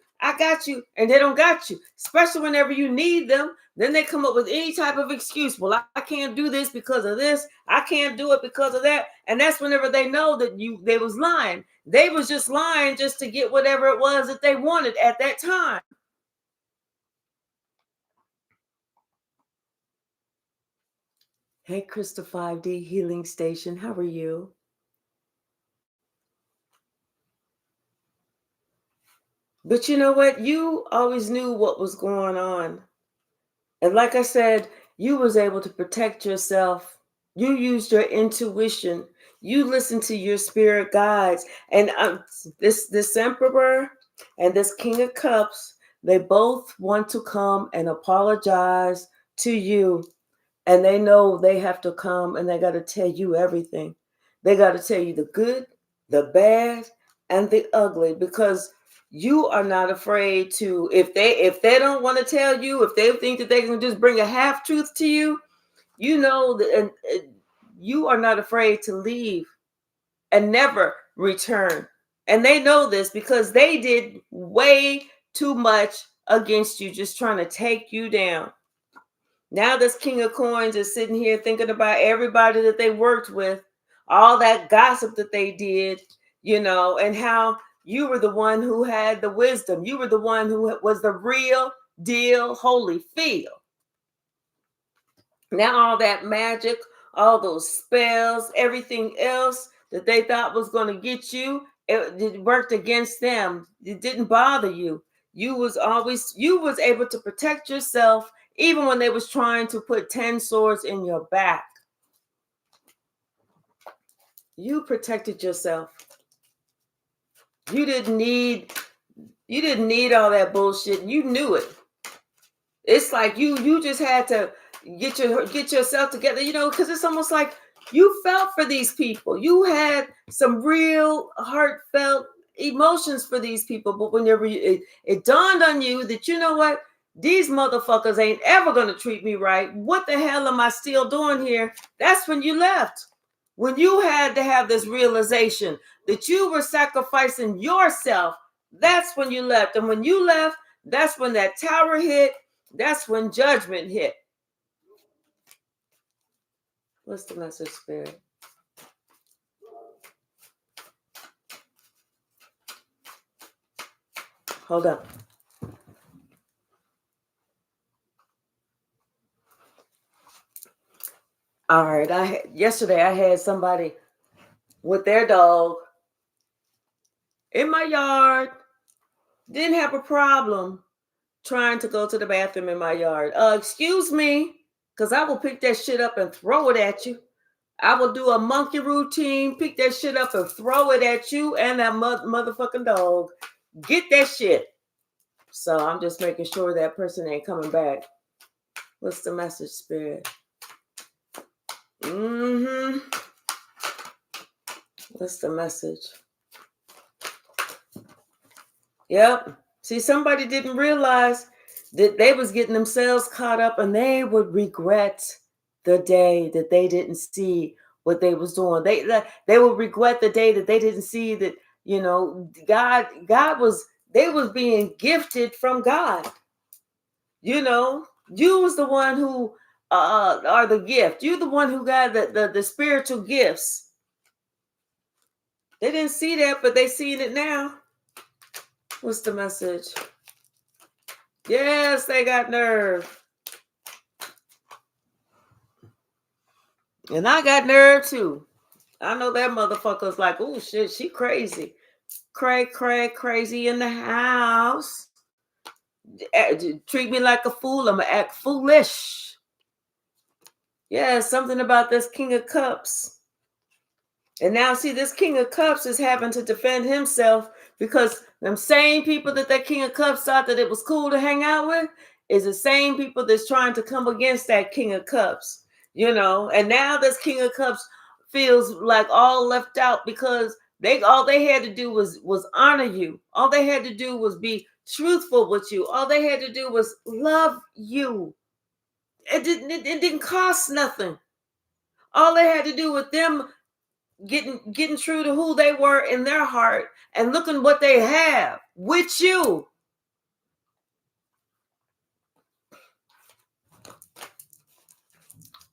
and they don't got you, especially whenever you need them. Then they come up with any type of excuse. Well, I can't do this because of this. I can't do it because of that. And that's whenever they know that they was lying. They was just lying just to get whatever it was that they wanted at that time. Hey, Crystal 5D Healing Station, how are you? But you know what? You always knew what was going on. And like I said, you was able to protect yourself. You used your intuition. You listened to your spirit guides. And this emperor and this king of cups, they both want to come and apologize to you. And they know they have to come and they got to tell you everything. They got to tell you the good, the bad, and the ugly, because you are not afraid to, if they don't want to tell you, if they think that they can just bring a half truth to you, you know that, and you are not afraid to leave and never return. And they know this because they did way too much against you, just trying to take you down. Now this king of coins is sitting here thinking about everybody that they worked with, all that gossip that they did, and how you were the one who had the wisdom. You were the one who was the real deal Holyfield. Now all that magic, all those spells, everything else that they thought was going to get you, it worked against them. It didn't bother you. You was able to protect yourself even when they was trying to put 10 swords in your back. You protected yourself. You didn't need all that bullshit. You knew it. It's like you just had to get yourself together, because it's almost like you felt for these people. You had some real heartfelt emotions for these people, but whenever it dawned on you that, you know what, these motherfuckers ain't ever going to treat me right. What the hell am I still doing here? That's when you left. When you had to have this realization that you were sacrificing yourself, that's when you left. And when you left, that's when that tower hit. That's when judgment hit. What's the message, Spirit? Hold up. All right. Yesterday I had somebody with their dog in my yard. Didn't have a problem trying to go to the bathroom in my yard. Excuse me, because I will pick that shit up and throw it at you. I will do a monkey routine, pick that shit up and throw it at you and that motherfucking dog. Get that shit. So I'm just making sure that person ain't coming back. What's the message, Spirit? What's the message? Yep. See, somebody didn't realize that they was getting themselves caught up, and they would regret the day that they didn't see what they was doing. They would regret the day that they didn't see that, they was being gifted from God. You was the one who are the gift. You're the one who got the spiritual gifts. They didn't see that, but they seen it now. What's the message? Yes, they got nerve. And I got nerve too. I know that motherfucker's like, oh shit, she crazy. Crazy in the house. Treat me like a fool. I'm gonna act foolish. Yeah, something about this King of Cups. And now, see, this King of Cups is having to defend himself because them same people that King of Cups thought that it was cool to hang out with is the same people that's trying to come against that King of Cups. And now this King of Cups feels like all left out because all they had to do was honor you. All they had to do was be truthful with you. All they had to do was love you. It didn't cost nothing. All they had to do with them getting true to who they were in their heart and looking what they have with you.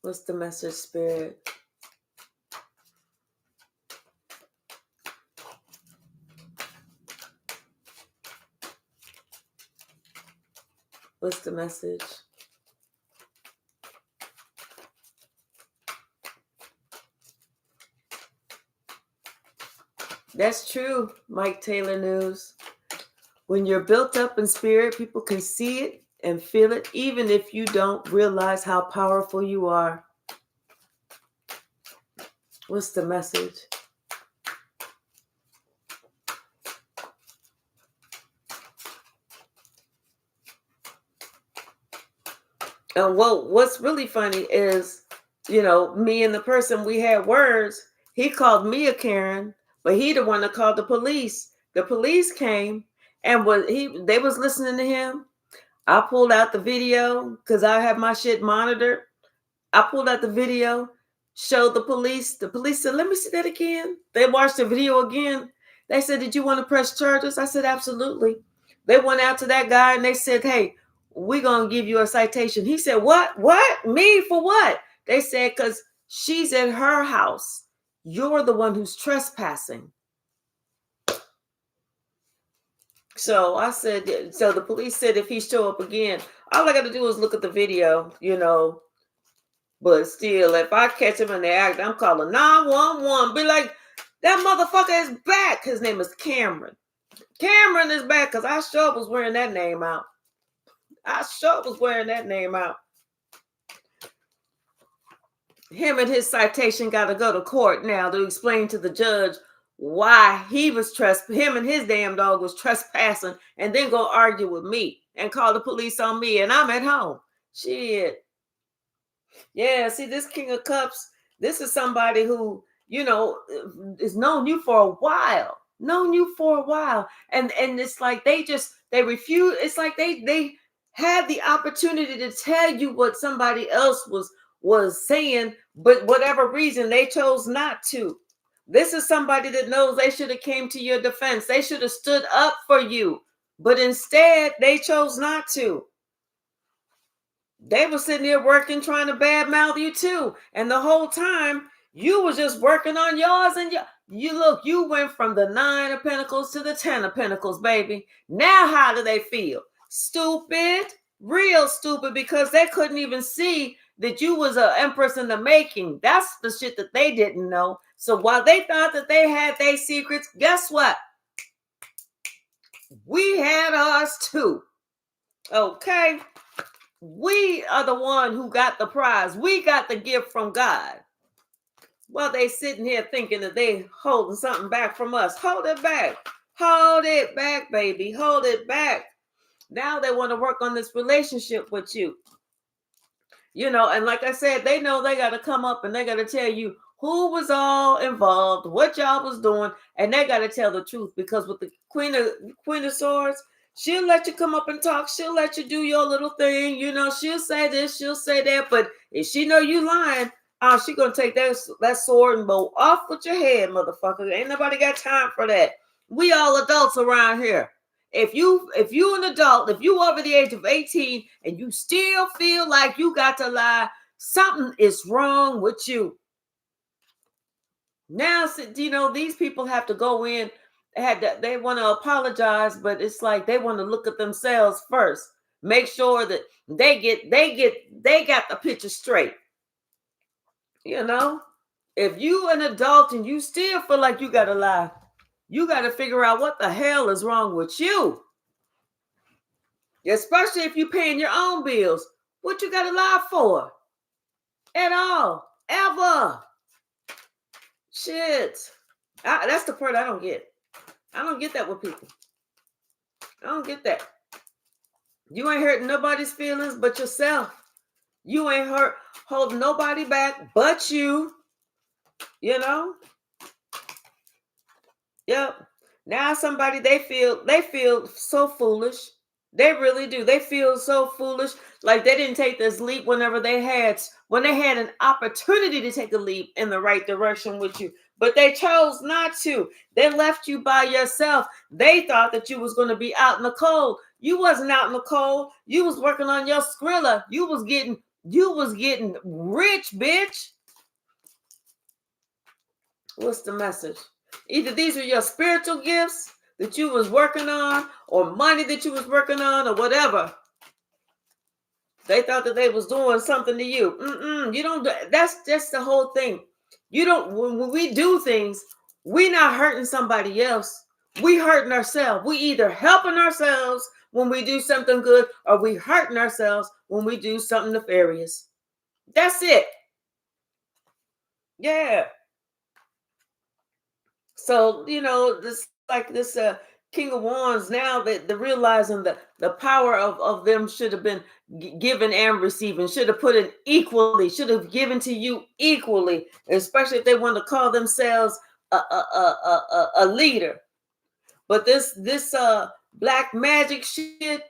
What's the message, Spirit? What's the message? That's true, Mike Taylor News. When you're built up in spirit, people can see it and feel it, even if you don't realize how powerful you are. What's the message? And what's really funny is, me and the person, we had words. He called me a Karen, but he the one that called the police. The police came and they was listening to him. I pulled out the video because I have my shit monitored. I pulled out the video, showed the police. The police said, "Let me see that again." They watched the video again. They said, "Did you want to press charges?" I said, "Absolutely." They went out to that guy and they said, "Hey, we're going to give you a citation." He said, "What? What? Me for what?" They said, "Because she's at her house. You're the one who's trespassing." So I said, so the police said if he show up again, all I got to do is look at the video, But still, if I catch him in the act, I'm calling 911. Be like, that motherfucker is back. His name is Cameron. Cameron is back because I sure was wearing that name out. Him and his citation got to go to court now to explain to the judge why him and his damn dog was trespassing, and then go argue with me and call the police on me, and I'm at home. Shit. Yeah, see, this King of Cups, this is somebody who, is known you for a while. And it's like they refuse. It's like they had the opportunity to tell you what somebody else was saying, but whatever reason they chose not to. This is somebody that knows they should have came to your defense. They should have stood up for you, but instead they chose not to. They were sitting there working, trying to badmouth you too. And the whole time you was just working on yours. And you went from the 9 of Pentacles to the 10 of Pentacles, baby. Now how do they feel? Stupid, real stupid, because they couldn't even see that you was an empress in the making. That's the shit that they didn't know. So while they thought that they had their secrets, guess what? We had ours too. Okay? We are the one who got the prize. We got the gift from God. Well, they sitting here thinking that they holding something back from us. Hold it back. Hold it back, baby. Hold it back. Now they want to work on this relationship with you. And like I said, they know they got to come up and they got to tell you who was all involved, what y'all was doing, and they got to tell the truth, because with the Queen of Swords, she'll let you come up and talk. She'll let you do your little thing. She'll say this, she'll say that. But if she know you lying, she gonna take that sword and bow off with your head, motherfucker. Ain't nobody got time for that. We all adults around here. If you an adult, if you over the age of 18 and you still feel like you got to lie, something is wrong with you. Now, these people have to go in. They want to apologize, but it's like they want to look at themselves first. Make sure that they got the picture straight. If you an adult and you still feel like you got to lie, you got to figure out what the hell is wrong with you. Especially if you're paying your own bills. What you got to lie for? At all. Ever. Shit. That's the part I don't get. I don't get that with people. I don't get that. You ain't hurting nobody's feelings but yourself. You ain't holding nobody back but you. You know? Yep. Now somebody they feel so foolish. They really do. They feel so foolish, like they didn't take this leap whenever when they had an opportunity to take a leap in the right direction with you, but they chose not to. They left you by yourself. They thought that you was going to be out in the cold. You wasn't out in the cold. You was working on your Skrilla. You was getting rich, bitch. What's the message? Either these are your spiritual gifts that you was working on, or money that you was working on, or whatever. They thought that they was doing something to you. You don't. That's just the whole thing. You don't. When we do things, we not hurting somebody else. We hurting ourselves. We either helping ourselves when we do something good, or we hurting ourselves when we do something nefarious. That's it. Yeah. So, this King of Wands, now that the realizing the power of them should have been given and receiving, should have put it equally, should have given to you equally, especially if they want to call themselves a leader. But this black magic shit,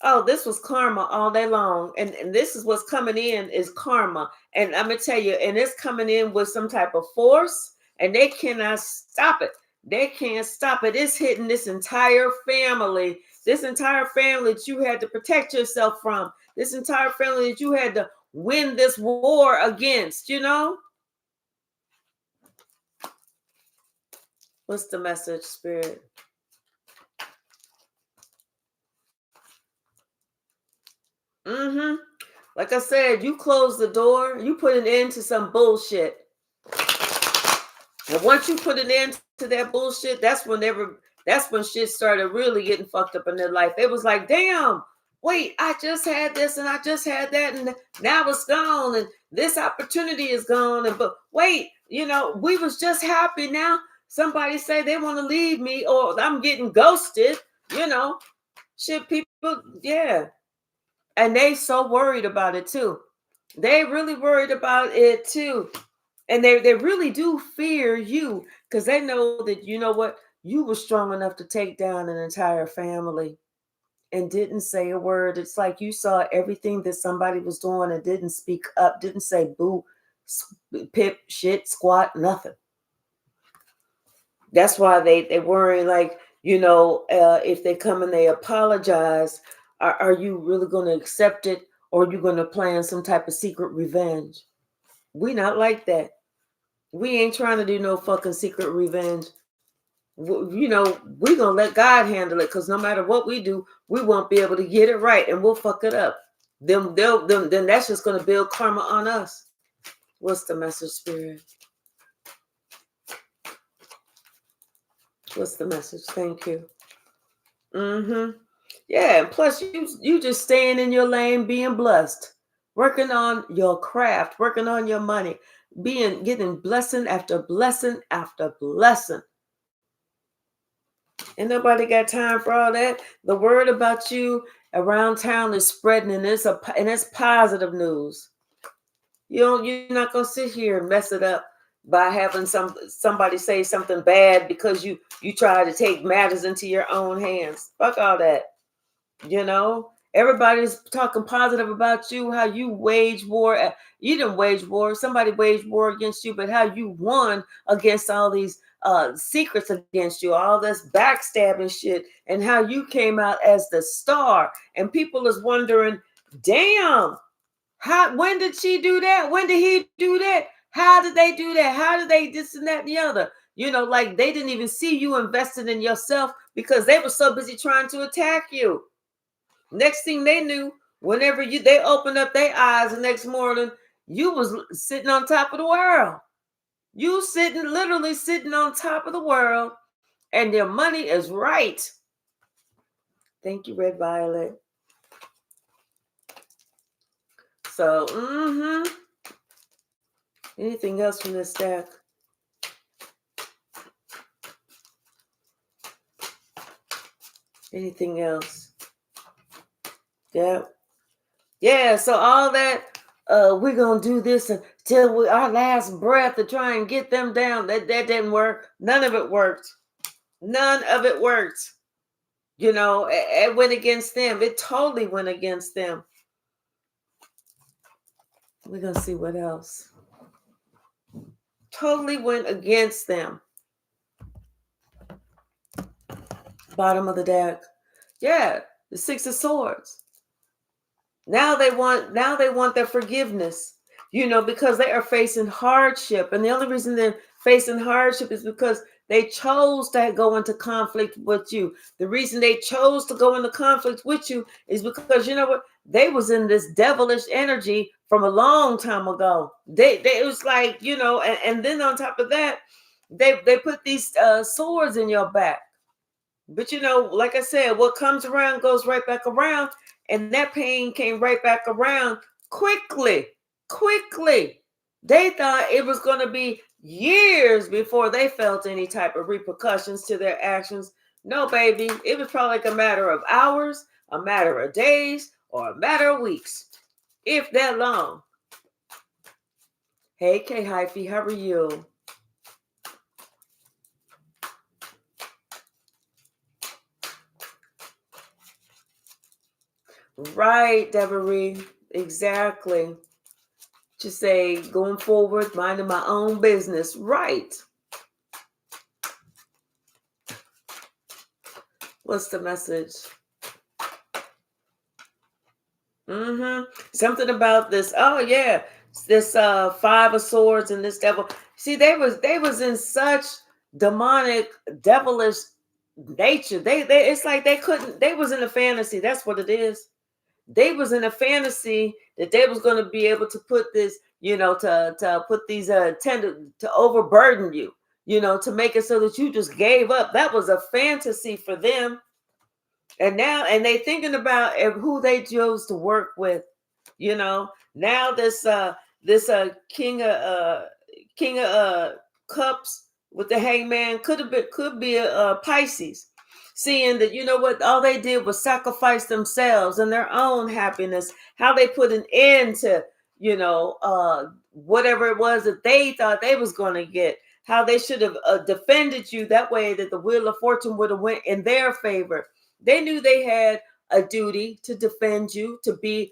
oh, this was karma all day long. And this is what's coming in is karma. And I'm going to tell you, and it's coming in with some type of force, and they cannot stop it. They can't stop it. It's hitting this entire family that you had to protect yourself from, this entire family that you had to win this war against, What's the message, Spirit? Like I said, you close the door, you put an end to some bullshit. And once you put an end to that bullshit, that's when shit started really getting fucked up in their life. It was like, damn, wait, I just had this and I just had that, and now it's gone, and this opportunity is gone. And but wait, we was just happy. Now somebody say they want to leave me, or I'm getting ghosted. Shit, people, yeah. And they so worried about it too. They really worried about it too. And they really do fear you, because they know that, you were strong enough to take down an entire family and didn't say a word. It's like you saw everything that somebody was doing and didn't speak up, didn't say boo, pip, shit, squat, nothing. That's why they worry, like, if they come and they apologize, are you really going to accept it, or are you going to plan some type of secret revenge? We not like that. We ain't trying to do no fucking secret revenge. We're going to let God handle it, because no matter what we do, we won't be able to get it right, and we'll fuck it up. Then that's just going to build karma on us. What's the message, Spirit? What's the message? Thank you. Yeah, plus you just staying in your lane, being blessed, working on your craft, working on your money, getting blessing after blessing after blessing. Ain't nobody got time for all that. The word about you around town is spreading, and it's positive news. You're not gonna sit here and mess it up by having somebody say something bad because you try to take matters into your own hands. Fuck all that. Everybody's talking positive about you, how you wage war. You didn't wage war. Somebody waged war against you, but how you won against all these secrets against you, all this backstabbing shit, and how you came out as the star. And people is wondering, damn, when did she do that? When did he do that? How did they do that? How did they this and that and the other? Like they didn't even see you invested in yourself, because they were so busy trying to attack you. Next thing they knew, whenever they opened up their eyes the next morning, you was sitting on top of the world. You literally sitting on top of the world, and your money is right. Thank you, Red Violet. So, anything else from this stack? Anything else? Yeah. So all that we're gonna do this until our last breath to try and get them down. That didn't work. None of it worked. None of it worked. You know, it went against them. It totally went against them. We're gonna see what else. Totally went against them. Bottom of the deck. Yeah, the Six of Swords. Now they want their forgiveness, you know, because they are facing hardship. And the only reason they're facing hardship is because they chose to go into conflict with you. The reason they chose to go into conflict with you is because, you know what, they was in this devilish energy from a long time ago. They it was like, you know, and then on top of that, they put these swords in your back. But you know, like I said, what comes around goes right back around. And that pain came right back around quickly. Quickly. They thought it was going to be years before they felt any type of repercussions to their actions. No, baby. It was probably like a matter of hours, a matter of days, or a matter of weeks. If that long. Hey, K Hyphy, how are you? Right, Deborah. Exactly. To say, going forward, minding my own business. Right. What's the message? Something about this. Oh yeah, this Five of Swords and this devil. See, they was in such demonic, devilish nature. They it's like they couldn't. They was in a fantasy. That's what it is. They was in a fantasy that they was going to be able to put this, you know, to put these to overburden you, you know, to make it so that you just gave up. That was a fantasy for them. And now, and they thinking about who they chose to work with, you know. Now this king of cups with the hangman could be a Pisces, seeing that, you know what, all they did was sacrifice themselves and their own happiness. How they put an end to, you know, whatever it was that they thought they was going to get. How they should have defended you that way, that the wheel of fortune would have went in their favor. They knew they had a duty to defend you, to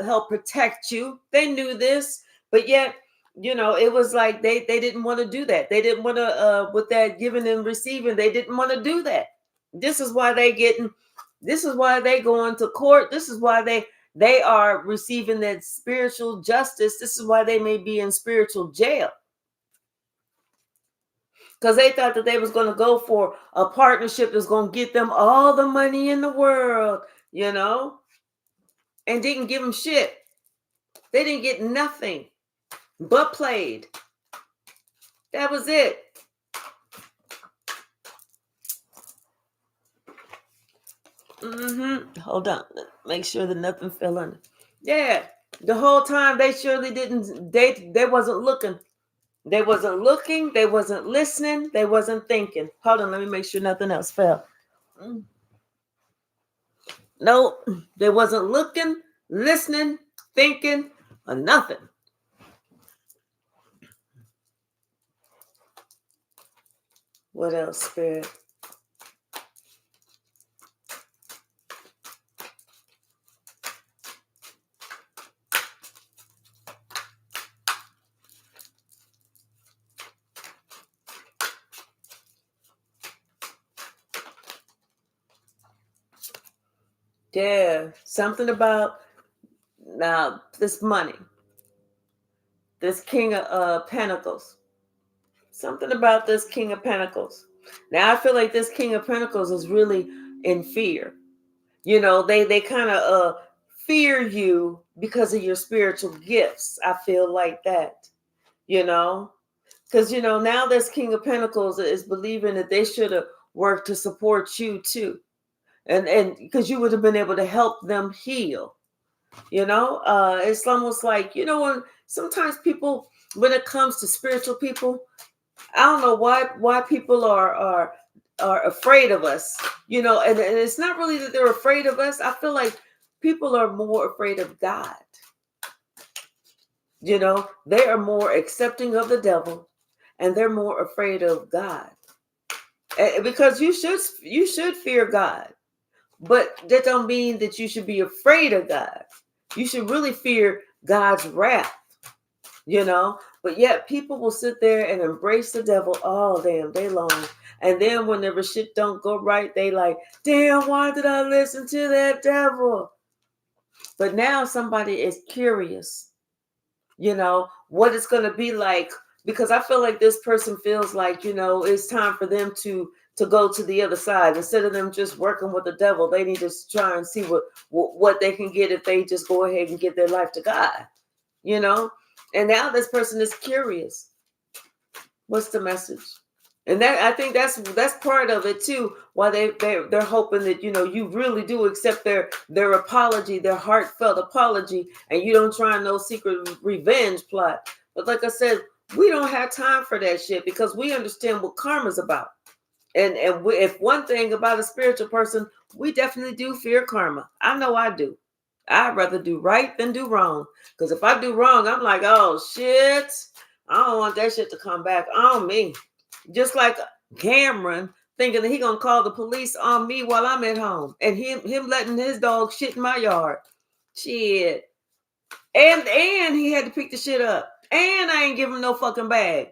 help protect you. They knew this, but yet, you know, it was like they didn't want to do that. They didn't want to with that giving and receiving. They didn't want to do that. This is why they going to court. This is why they are receiving that spiritual justice. This is why they may be in spiritual jail. Because they thought that they was going to go for a partnership that's going to get them all the money in the world, you know, and didn't give them shit. They didn't get nothing but played. That was it. Hold on. Make sure that nothing fell under. Yeah. The whole time they surely didn't, they wasn't looking. They wasn't looking. They wasn't listening. They wasn't thinking. Hold on. Let me make sure nothing else fell. No, they wasn't looking, listening, thinking, or nothing. What else, Spirit? Yeah, something about now this money, this King of Pentacles. Something about this King of Pentacles. Now I feel like this King of Pentacles is really in fear. You know, they kind of fear you because of your spiritual gifts. I feel like that. You know, because you know now this King of Pentacles is believing that they should have worked to support you too, and because you would have been able to help them heal. You know, it's almost like, you know, when sometimes people, when it comes to spiritual people, I don't know why people are afraid of us, you know, and it's not really that they're afraid of us. I feel like people are more afraid of God. You know, they are more accepting of the devil, and they're more afraid of God. Because you should fear God, but that don't mean that you should be afraid of God. You should really fear God's wrath, you know. But yet people will sit there and embrace the devil all damn day long. And then whenever shit don't go right, they like, damn, why did I listen to that devil? But now somebody is curious, you know, what it's going to be like, because I feel like this person feels like, you know, it's time for them to go to the other side. Instead of them just working with the devil, they need to try and see what they can get if they just go ahead and give their life to God, you know. And now this person is curious, what's the message? And that, I think that's part of it too, why they're hoping that, you know, you really do accept their apology, their heartfelt apology, and you don't try no secret revenge plot. But like I said, we don't have time for that shit, because we understand what karma's about. And if one thing about a spiritual person, we definitely do fear karma. I know I do. I'd rather do right than do wrong. Because if I do wrong, I'm like, oh shit, I don't want that shit to come back on me. Just like Cameron thinking that he gonna call the police on me while I'm at home, and him letting his dog shit in my yard. Shit. And he had to pick the shit up. And I ain't give him no fucking bag.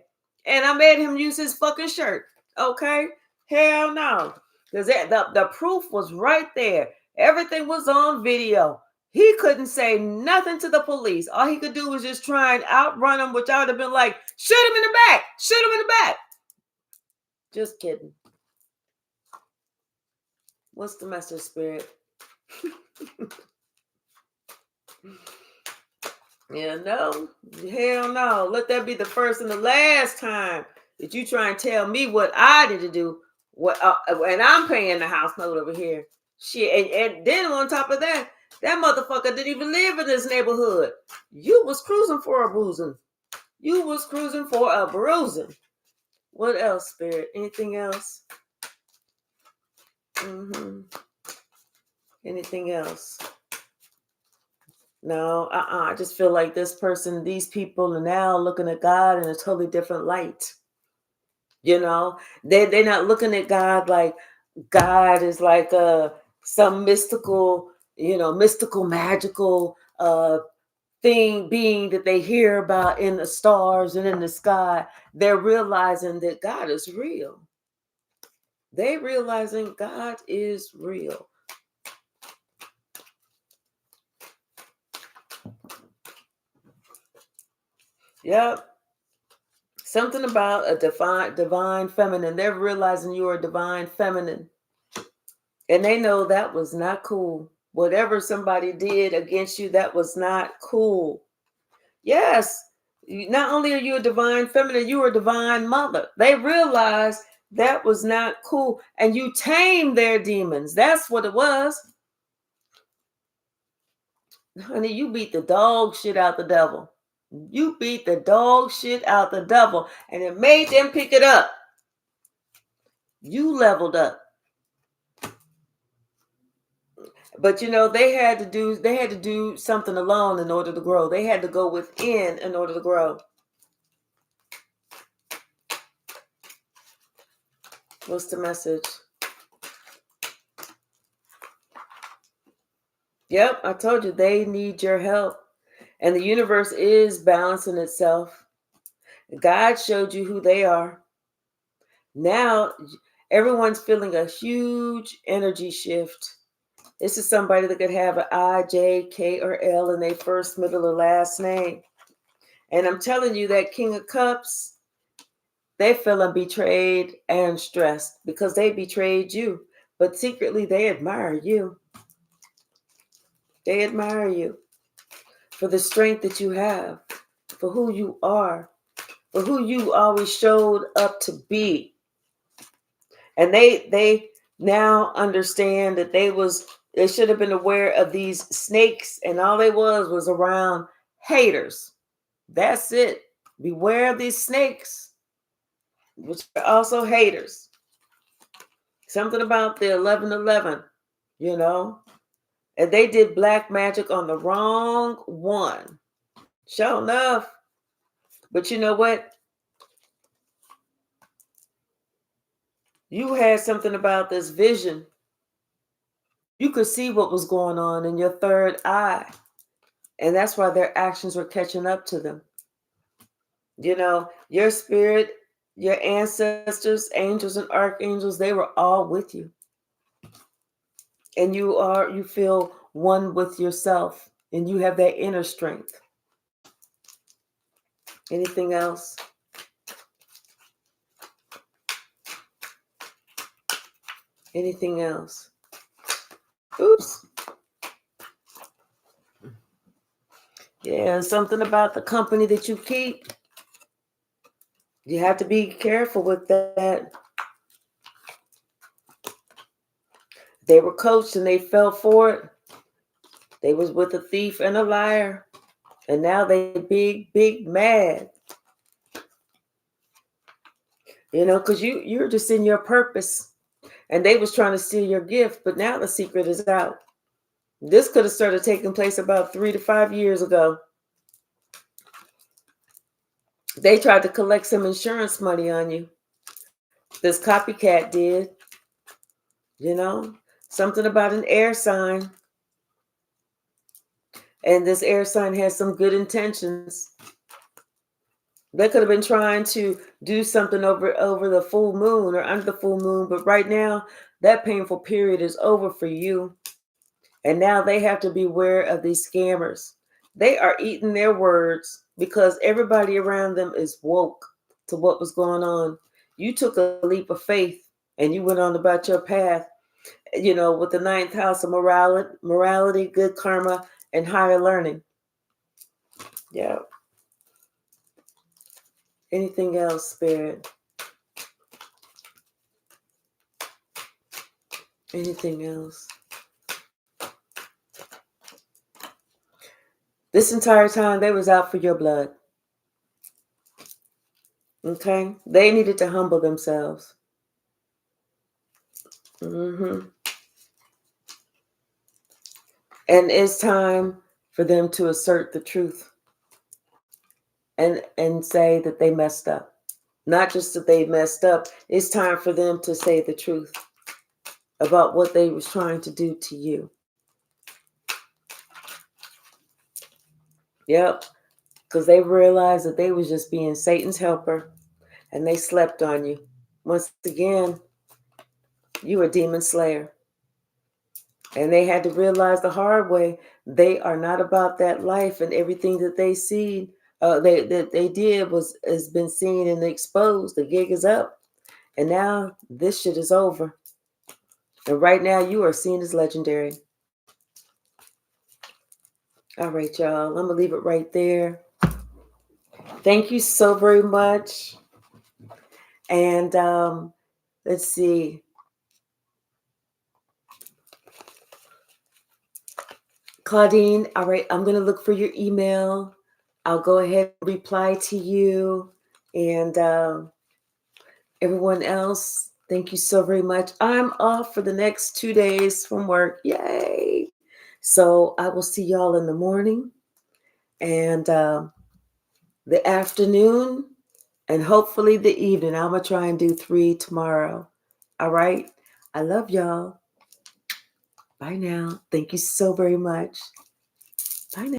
And I made him use his fucking shirt. Okay? Hell no. Because the proof was right there. Everything was on video. He couldn't say nothing to the police. All he could do was just try and outrun him, which I would have been like, shoot him in the back. Shoot him in the back. Just kidding. What's the message, Spirit? Yeah, no, hell no. Let that be the first and the last time that you try and tell me what I need to do. And I'm paying the house note over here. Shit, and then on top of that, that motherfucker didn't even live in this neighborhood. You was cruising for a bruising. You was cruising for a bruising. What else, Spirit? Anything else? Anything else? No, I just feel like these people are now looking at God in a totally different light. You know, they're not looking at God like God is like some mystical, mystical, magical being that they hear about in the stars and in the sky. They're realizing that God is real. They realizing God is real. Yep. Something about a divine feminine. They're realizing you're a divine feminine. And they know that was not cool. Whatever somebody did against you, that was not cool. Yes. Not only are you a divine feminine, you are a divine mother. They realized that was not cool. And you tamed their demons. That's what it was. Honey, you beat the dog shit out the devil. You beat the dog shit out the devil. And it made them pick it up. You leveled up. But they had to do something alone in order to grow. They had to go within in order to grow. What's the message? Yep, I told you they need your help. And the universe is balancing itself. God showed you who they are. Now everyone's feeling a huge energy shift. This is somebody that could have an I, J, K, or L in their first, middle, or last name. And I'm telling you, that King of Cups, they feeling betrayed and stressed because they betrayed you. But secretly, they admire you. They admire you for the strength that you have, for who you are, for who you always showed up to be. And they now understand that they should have been aware of these snakes, and all they was around haters. That's it. Beware of these snakes, which are also haters. Something about the 1111, and they did black magic on the wrong one. Sure enough. But you know what? You had something about this vision. You could see what was going on in your third eye. And that's why their actions were catching up to them. You know, your spirit, your ancestors, angels and archangels, they were all with you. And you feel one with yourself, and you have that inner strength. Anything else? Anything else? Oops. Yeah, something about the company that you keep. You have to be careful with that. They were coached and they fell for it. They was with a thief and a liar. And now they big mad. You know, because you're just in your purpose. And they was trying to steal your gift, but now the secret is out. This could have started taking place about 3 to 5 years ago. They tried to collect some insurance money on you. This copycat did. You know, something about an air sign. And this air sign has some good intentions. They could have been trying to do something over the full moon or under the full moon, but right now that painful period is over for you. And now they have to beware of these scammers. They are eating their words because everybody around them is woke to what was going on. You took a leap of faith and you went on about your path, you know, with the ninth house of morality, good karma, and higher learning. Yeah. Anything else, Spirit? Anything else? This entire time they was out for your blood. Okay? They needed to humble themselves. And it's time for them to assert the truth and say that they messed up. Not just that they messed up. It's time for them to say the truth about what they was trying to do to you. Yep. Because they realized that they was just being Satan's helper and they slept on you. Once again, you a demon slayer. And they had to realize the hard way, they are not about that life, and everything that they see, they did has been seen and exposed. The gig is up. And now this shit is over. And right now you are seen as legendary. All right, y'all. I'm going to leave it right there. Thank you so very much. And let's see. Claudine, all right, I'm going to look for your email. I'll go ahead and reply to you. And everyone else, thank you so very much. I'm off for the next 2 days from work. Yay. So I will see y'all in the morning and the afternoon and hopefully the evening. I'm going to try and do 3 tomorrow. All right. I love y'all. Bye now. Thank you so very much. Bye now.